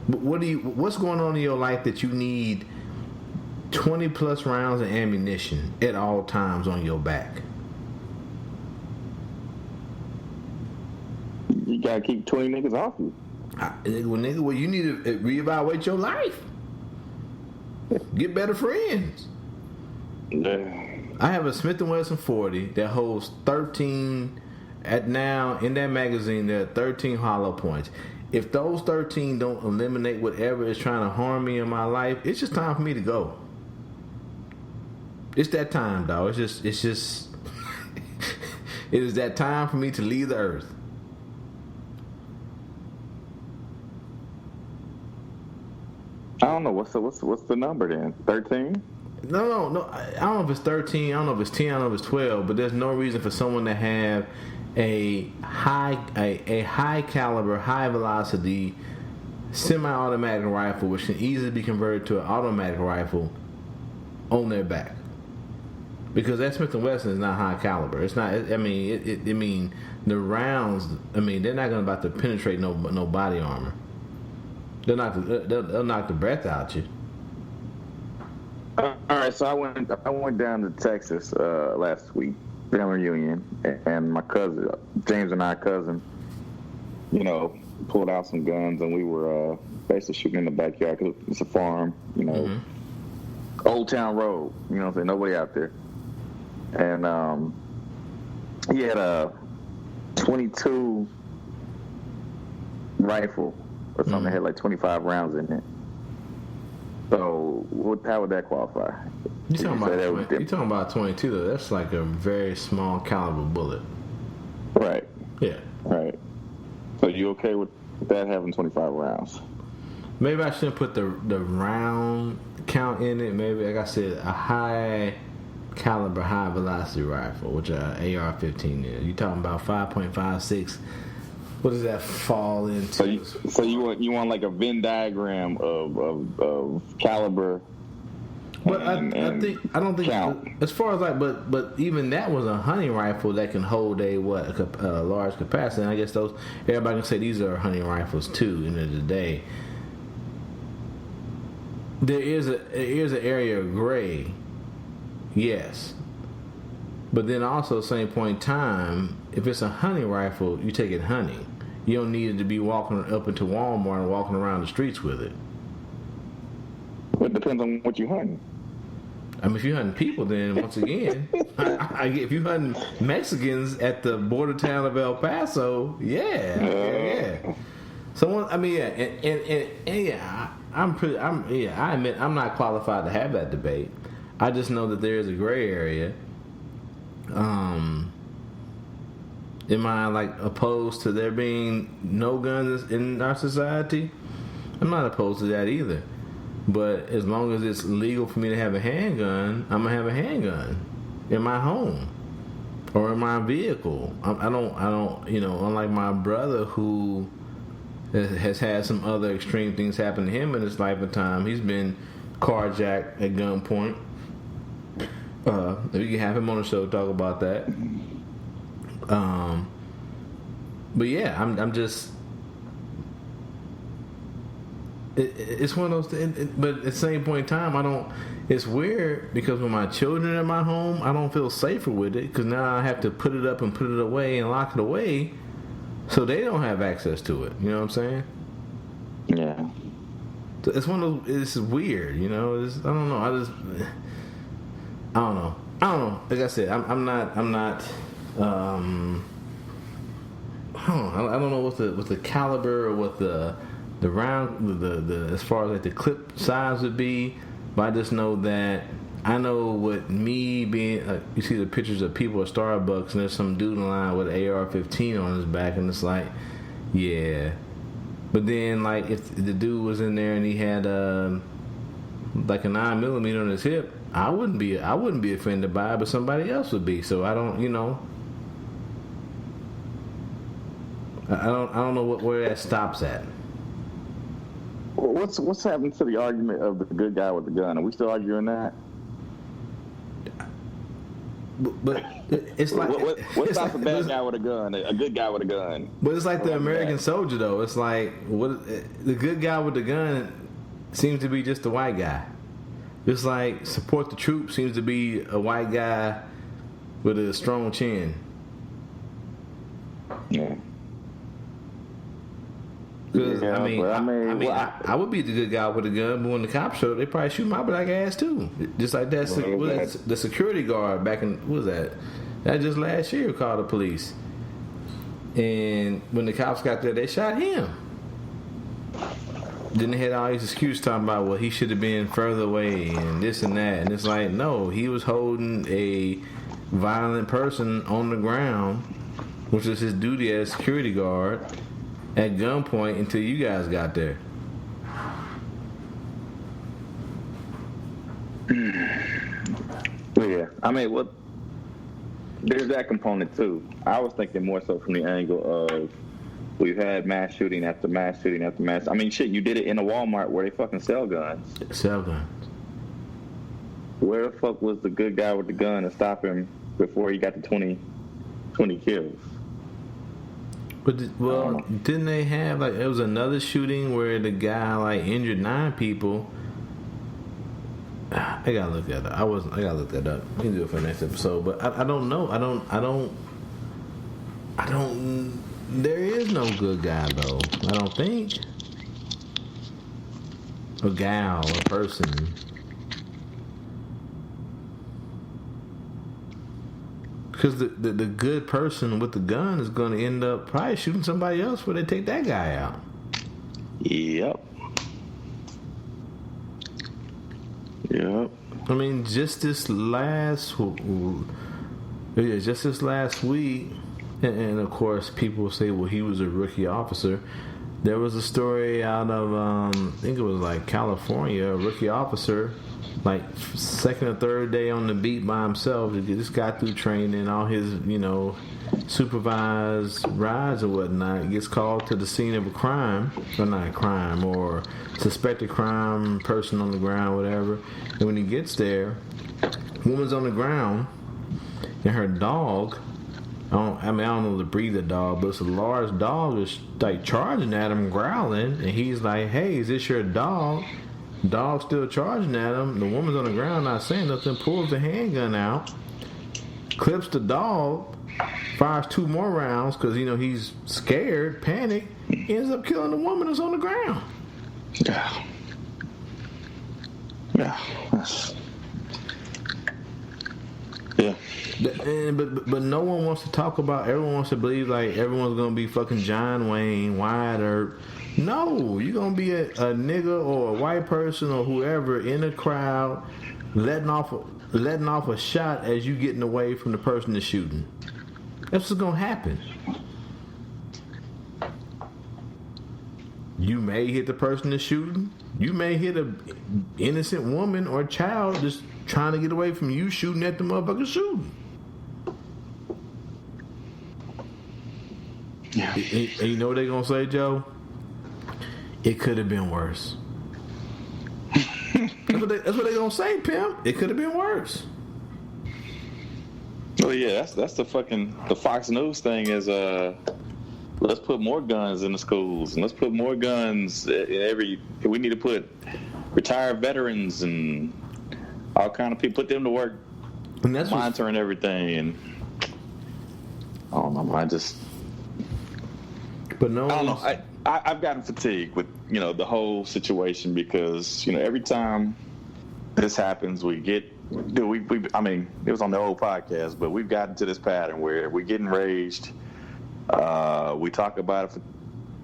What's going on in your life that you need 20 plus rounds of ammunition at all times on your back? You gotta keep 20 niggas off you. Well, you need to reevaluate your life. Get better friends. Yeah. I have a Smith & Wesson 40 that holds 13. Now in that magazine, there are 13 hollow points. If those 13 don't eliminate whatever is trying to harm me in my life, it's just time for me to go. It's that time, dog. It's just it is that time for me to leave the earth. I don't know what's the number then. 13? No. I don't know if it's 13. I don't know if it's 10. I don't know if it's 12. But there's no reason for someone to have a high caliber, high velocity, semi-automatic rifle, which can easily be converted to an automatic rifle, on their back. Because that Smith & Wesson is not high caliber. It's not. I mean, the rounds. I mean, they're not going about to penetrate no body armor. They'll knock the breath out you. All right, so I went down to Texas last week, family reunion, and my cousin James and our cousin, pulled out some guns, and we were basically shooting in the backyard because it's a farm, Old Town Road, nobody out there, and he had a 22 rifle or something that had like 25 rounds in it. So how would that qualify? You're talking about 22 though. That's like a very small caliber bullet. Right. Yeah. Right. So you okay with that having 25 rounds? Maybe I shouldn't put the round count in it. Maybe, like I said, a high caliber, high velocity rifle, which AR-15 is. You talking about 5.56? What does that fall into? So you want like a Venn diagram of caliber But I don't think count. as far as like, but even that was a hunting rifle that can hold a large capacity. And I guess those everybody can say these are hunting rifles too. End of the day, there is an area of gray, yes. But then also, same point in time, if it's a hunting rifle, you take it hunting. You don't need it to be walking up into Walmart and walking around the streets with it. Well, it depends on what you're hunting. I mean, if you're hunting people, then once again, if you're hunting Mexicans at the border town of El Paso, yeah. Someone, I mean, yeah, I admit I'm not qualified to have that debate. I just know that there is a gray area. Am I like opposed to there being no guns in our society? I'm not opposed to that either. But as long as it's legal for me to have a handgun, I'm gonna have a handgun in my home or in my vehicle. I don't, you know, unlike my brother who has had some other extreme things happen to him in his lifetime. He's been carjacked at gunpoint. We can have him on the show to talk about that. But yeah, I'm just. It's one of those things, but at the same point in time, I don't. It's weird because when my children are in my home, I don't feel safer with it because now I have to put it up and put it away and lock it away, so they don't have access to it. You know what I'm saying? Yeah. It's one of those. It's weird, you know. I don't know. I don't know. Like I said, I'm not. I don't know what the caliber or what the round the as far as like the clip size would be, but I just know that I know what me being you see the pictures of people at Starbucks and there's some dude in line with an AR-15 on his back and it's like, yeah. But then like if the dude was in there and he had like a 9mm on his hip, I wouldn't be offended by it, but somebody else would be. So I don't, you know. I don't know where that stops at. What's happened to the argument of the good guy with the gun? Are we still arguing that? But it's like what about the bad guy with a gun? A good guy with a gun. But it's like the American soldier though. It's like the good guy with the gun seems to be just a white guy. Just like support the troops seems to be a white guy with a strong chin. Yeah. Yeah, I would be the good guy with a gun, but when the cops show up, they probably shoot my black ass too. Just like that, the security guard back in, what was that? That just last year called the police. And when the cops got there, they shot him. Then they had all these excuses talking about, well, he should have been further away and this and that. And it's like, no, he was holding a violent person on the ground, which is his duty as security guard, at gunpoint until you guys got there. Yeah, I mean, there's that component too. I was thinking more so from the angle of we've had mass shooting after mass shooting after mass. I mean, shit, you did it in a Walmart where they fucking sell guns. Sell guns. Where the fuck was the good guy with the gun to stop him before he got to 20 kills? But didn't they have like it was another shooting where the guy like injured 9 people? I gotta look that up. I gotta look that up. We can do it for the next episode. But I don't know. I don't. There is no good guy though. I don't think. A gal, a person. Because the good person with the gun is going to end up probably shooting somebody else before they take that guy out. Yep. I mean, just this last week, and of course, people will say, well, he was a rookie officer. There was a story out of, I think it was like California, a rookie officer like second or third day on the beat by himself. This guy through training, all his, supervised rides or whatnot, gets called to the scene of a crime, or not a crime, or suspected crime, person on the ground, whatever. And when he gets there, woman's on the ground, and her dog, I don't know the breed of the dog, but it's a large dog, is like charging at him, growling, and he's like, "Hey, is this your dog?" Dog still charging at him. The woman's on the ground, not saying nothing. Pulls the handgun out, clips the dog, fires 2 more rounds because he's scared, panicked. Ends up killing the woman that's on the ground. Yeah. But no one wants to talk about. Everyone wants to believe like everyone's gonna be fucking John Wayne, Wyatt Earp. No, you're gonna be a nigga or a white person or whoever in a crowd, letting off a shot as you getting away from the person that's shooting. That's what's gonna happen. You may hit the person that's shooting. You may hit a innocent woman or child just trying to get away from you shooting at the motherfucker shooting. Yeah. And you know what they're gonna say, Joe? It could have been worse. That's what they gonna say, pimp. It could have been worse. Well, yeah, that's the Fox News thing is let's put more guns in the schools and let's put more guns in we need to put retired veterans and all kind of people, put them to work, and that's monitoring everything. And I don't know, but no, I don't know. I've gotten fatigued with the whole situation because every time this happens, we get I mean, it was on the old podcast, but we've gotten to this pattern where we get enraged. We talk about it for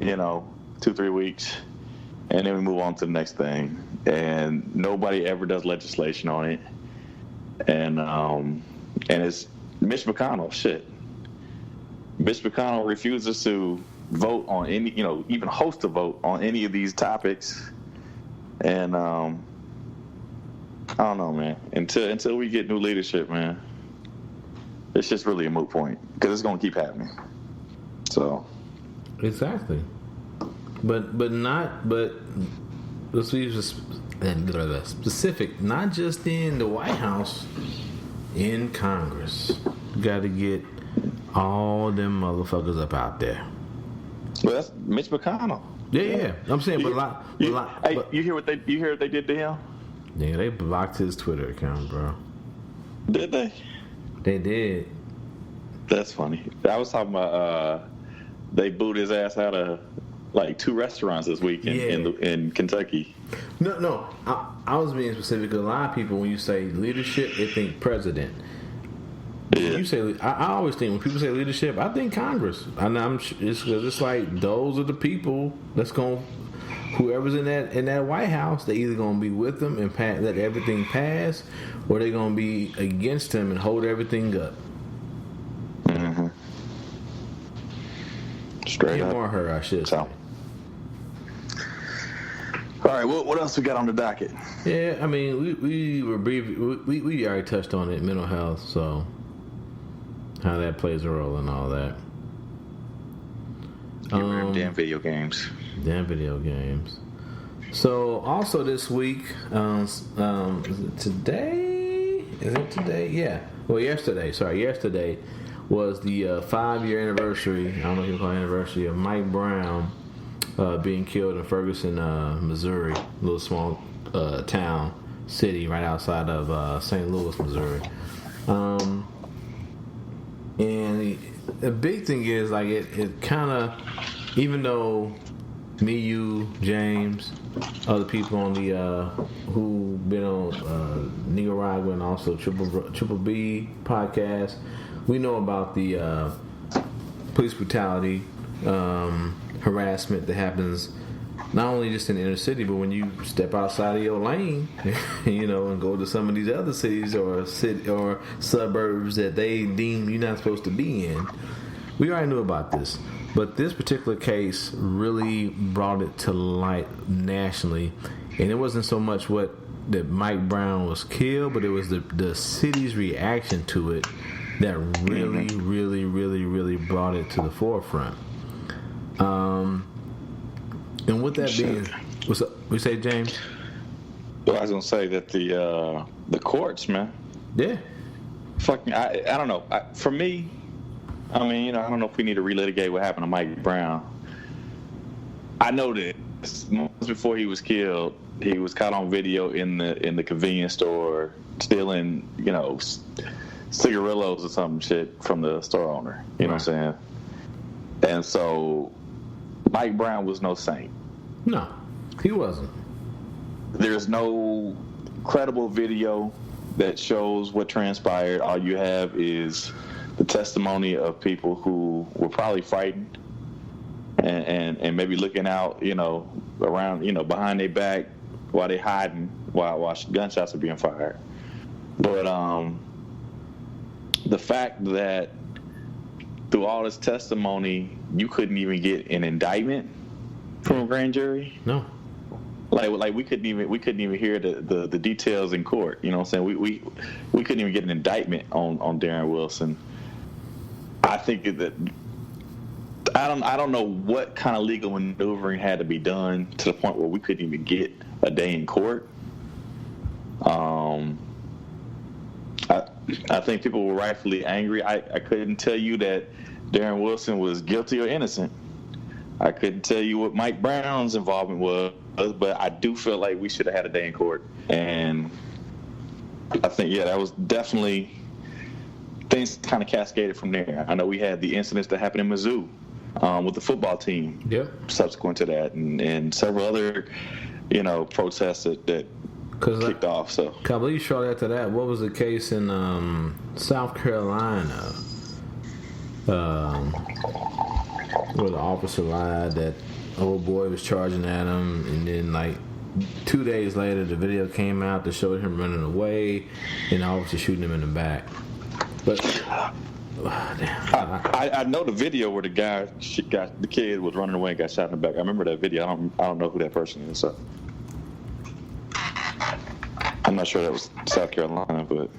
2-3 weeks, and then we move on to the next thing. And nobody ever does legislation on it. And it's Mitch McConnell. Shit, Mitch McConnell refuses to vote on any, even host a vote on any of these topics. And I don't know, man. Until we get new leadership, man, it's just really a moot point because it's gonna keep happening. So exactly, but let's be specific. Not just in the White House, in Congress, you got to get all them motherfuckers up out there. Well, that's Mitch McConnell. Yeah. I'm saying, you hear what they did to him? Yeah, they blocked his Twitter account, bro. Did they? They did. That's funny. I was talking about they booed his ass out of like 2 restaurants this week in Kentucky. No. I was being specific. A lot of people, when you say leadership, they think president. Yeah. You say, I always think when people say leadership, I think Congress. And it's like those are the people that's going. Whoever's in that White House, they either gonna be with them and let everything pass, or they're gonna be against them and hold everything up. Mm-hmm. Straight up. Him or her, I should say. All right, what else we got on the docket? Yeah, I mean, we were brief. We already touched on it, mental health, so how that plays a role and all that. Damn video games. Damn video games. So also this week, is it today? Is it today? Yeah. Well, yesterday. Sorry, yesterday was the 5-year anniversary. I don't know if you call it anniversary of Mike Brown being killed in Ferguson, Missouri, a little small town, city right outside of St. Louis, Missouri. And the big thing is like it kind of, even though me, you, James, other people on the who been on Nicaragua and also Triple B podcast, we know about the police brutality, harassment that happens not only just in the inner city, but when you step outside of your lane, and go to some of these other cities or suburbs that they deem you're not supposed to be in. We already knew about this, but this particular case really brought it to light nationally, and it wasn't so much what that Mike Brown was killed, but it was the city's reaction to it that really brought it to the forefront. And with that being, what's up? We say, James? Well, I was gonna say that the courts, man. Yeah. Fucking, I don't know. For me, I mean, I don't know if we need to relitigate what happened to Mike Brown. I know that months before he was killed, he was caught on video in the convenience store stealing, cigarillos or some shit from the store owner. You know what I'm saying? And so, Mike Brown was no saint. No, he wasn't. There's no credible video that shows what transpired. All you have is the testimony of people who were probably frightened and maybe looking out, around, behind their back while they hiding while gunshots are being fired. But the fact that through all this testimony, you couldn't even get an indictment from a grand jury. No. Like we couldn't even hear the details in court. You know what I'm saying? We couldn't even get an indictment on Darren Wilson. I think that I don't know what kind of legal maneuvering had to be done to the point where we couldn't even get a day in court. I think people were rightfully angry. I couldn't tell you that Darren Wilson was guilty or innocent. I couldn't tell you what Mike Brown's involvement was, but I do feel like we should have had a day in court. And I think, that was definitely, things kind of cascaded from there. I know we had the incidents that happened in Mizzou with the football team. Yep. Subsequent to that, and several other, protests that kicked off. So I believe shortly after that, what was the case in South Carolina? Where the officer lied that old boy was charging at him, and then 2 days later the video came out that showed him running away and the officer shooting him in the back. But I know the video where the kid was running away and got shot in the back. I remember that video. I don't know who that person is, so I'm not sure that was South Carolina, but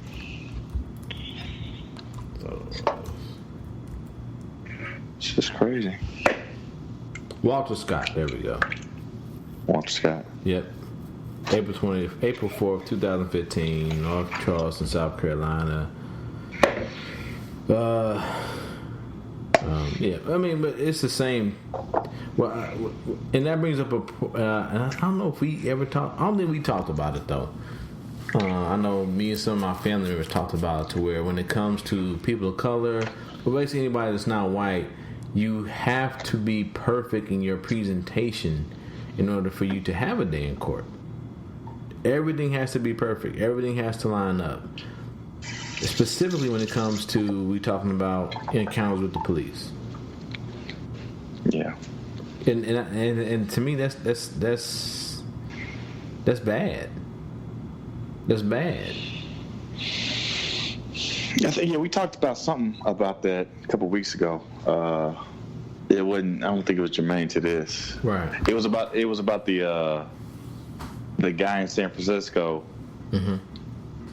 it's just crazy. Walter Scott, there we go. Walter Scott. Yep. April 4th, 2015, North Charleston, South Carolina. I mean, but it's the same. Well, and that brings up and I don't know if we ever talked. I don't think we talked about it though. I know me and some of my family members talked about it, to where when it comes to people of color, or basically anybody that's not white, you have to be perfect in your presentation in order for you to have a day in court. Everything has to be perfect. Everything has to line up. Specifically when it comes to, we talking about encounters with the police. Yeah. And to me that's bad. That's bad. I think we talked about something about that a couple of weeks ago. It wasn't. I don't think it was germane to this. Right. It was about the guy in San Francisco. Mm-hmm.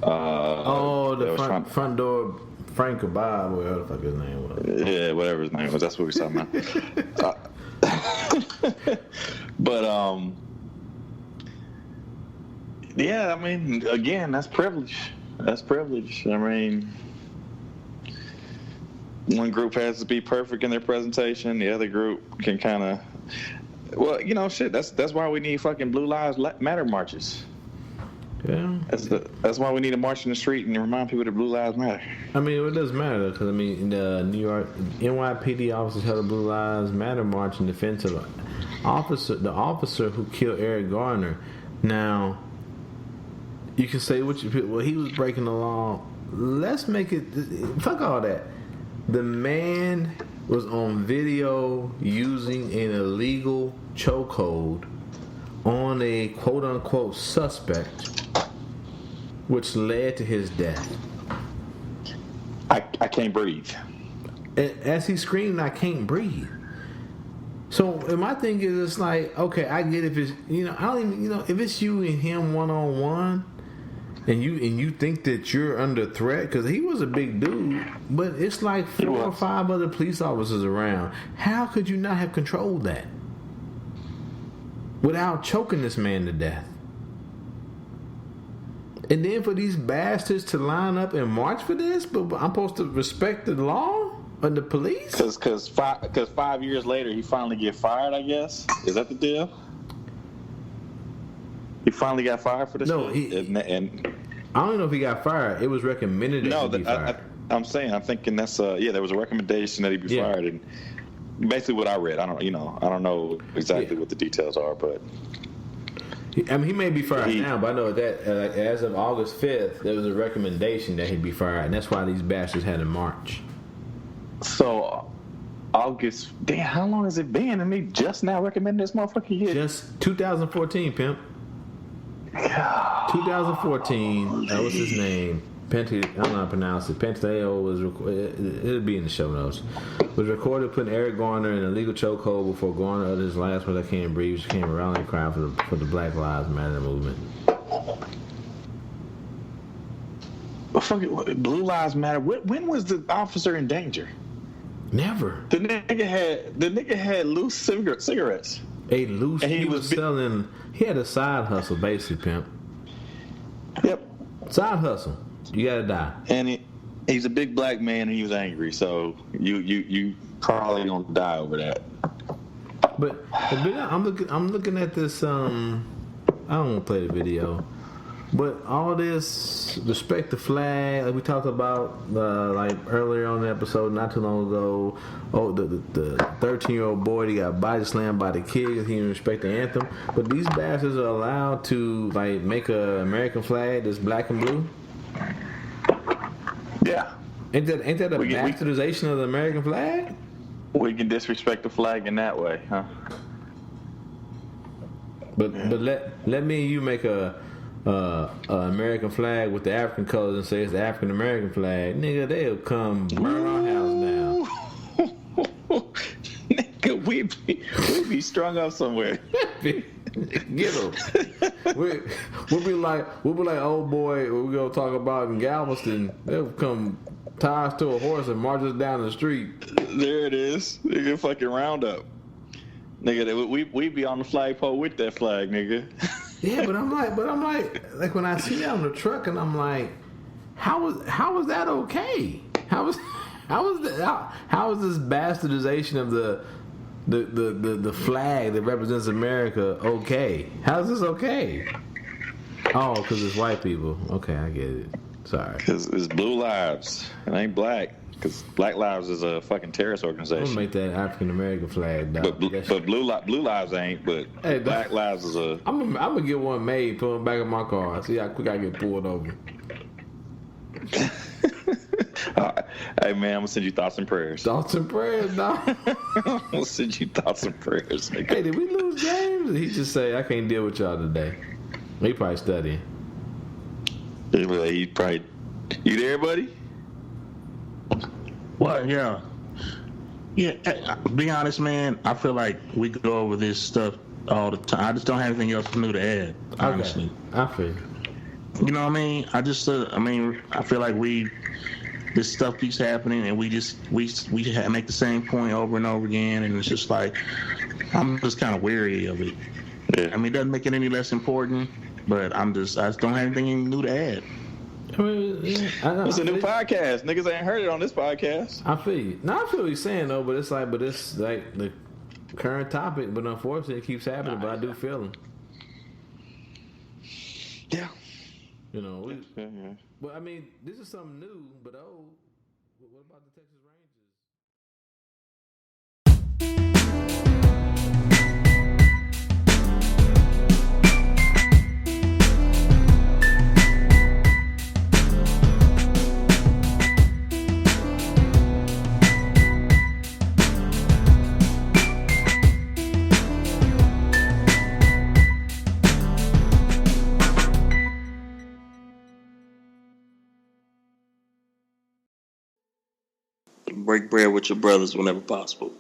The front door Frank or Bob, or whatever the fuck his name was. Yeah, whatever his name was. That's what we were talking about. But yeah, I mean, again, that's privilege. That's privilege. I mean, one group has to be perfect in their presentation. The other group can kind of, well, shit. That's why we need fucking Blue Lives Matter marches. Yeah. That's why we need to march in the street and remind people that Blue Lives Matter. I mean, it doesn't matter, because in the New York NYPD officers held a Blue Lives Matter march in defense of the officer who killed Eric Garner. Now, you can say well, he was breaking the law. Let's make it, fuck all that. The man was on video using an illegal chokehold on a quote-unquote suspect, which led to his death. I can't breathe. As he screamed, I can't breathe. So my thing is, it's like, okay, I get if it's, I don't even, if it's you and him one-on-one, and you think that you're under threat, because he was a big dude, but it's like 4 or 5 other police officers around. How could you not have controlled that without choking this man to death? And then for these bastards to line up and march for this, but I'm supposed to respect the law of the police? Because 5 years later, he finally get fired, I guess. Is that the deal? He finally got fired for this? No, and I don't know if he got fired. It was recommended that he be fired. I'm thinking that's, there was a recommendation that he be fired. And basically what I read, I don't know exactly what the details are, but... I mean, he may be fired now, but I know that as of August 5th, there was a recommendation that he be fired, and that's why these bastards had to march. So, August, damn, how long has it been? And they just now recommended this motherfucker here? Just 2014, pimp. 2014, that was his name. I don't know how to pronounce it. Penteo was it'll be in the show notes. Was recorded putting Eric Garner in a legal chokehold before Garner uttered his last words, "I can't breathe," which became a rallying cry for the Black Lives Matter movement. Blue Lives Matter. When was the officer in danger? Never. The nigga had loose cigarettes. And he was selling. He had a side hustle, basically, pimp. Yep. Side hustle. You gotta die. And he's a big black man, and he was angry. So you probably gonna die over that. But I'm looking at this. I don't want to play the video, but all this respect the flag, like we talked about, like earlier on the episode, not too long ago. Oh, the 13-year-old boy, he got body slammed by the kid because he didn't respect the anthem. But these bastards are allowed to like make a American flag that's black and blue. Yeah. Ain't that a bastardization of the American flag? We can disrespect the flag in that way, huh? But let me and you make a American flag with the African colors and say it's the African American flag, nigga, they'll come burn our house down. Nigga, we be strung up somewhere. Get them. We'll be like, old boy, we gonna talk about in Galveston. They'll come tie us to a horse and march us down the street. There it is. Nigga, fucking roundup. Nigga, we be on the flagpole with that flag, nigga. Yeah, but I'm like when I see that on the truck, and I'm like, how is that okay? How is this bastardization of the flag that represents America okay? How is this okay? Oh, because it's white people. Okay, I get it. Sorry. Because it's blue lives. It ain't black. Because Black Lives is a fucking terrorist organization. I'm gonna make that African American flag, dog. But blue lives ain't. But hey, Black Lives is a. I'm gonna get one made, put it back in my car. See how quick I get pulled over. Hey man, I'm gonna send you thoughts and prayers. Thoughts and prayers, dog. I'm gonna send you thoughts and prayers. Nigga. Hey, did we lose James? Did he just say I can't deal with y'all today? He probably studying. He probably. You there, buddy? What? Yeah. Be honest, man. I feel like we go over this stuff all the time. I just don't have anything else new to add. Honestly, okay. I feel. You know what I mean? I feel like this stuff keeps happening, and we make the same point over and over again, and it's just like I'm just kind of weary of it. Yeah. I mean, it doesn't make it any less important, but I just don't have anything new to add. It's a new podcast. Niggas ain't heard it on this podcast. I feel you. No, I feel what you're saying though, but it's like the current topic, but unfortunately it keeps happening. But I do feel them. Yeah. You know. Yeah. But I mean, this is something new, but old. What about the Texas Rangers? Break bread with your brothers whenever possible.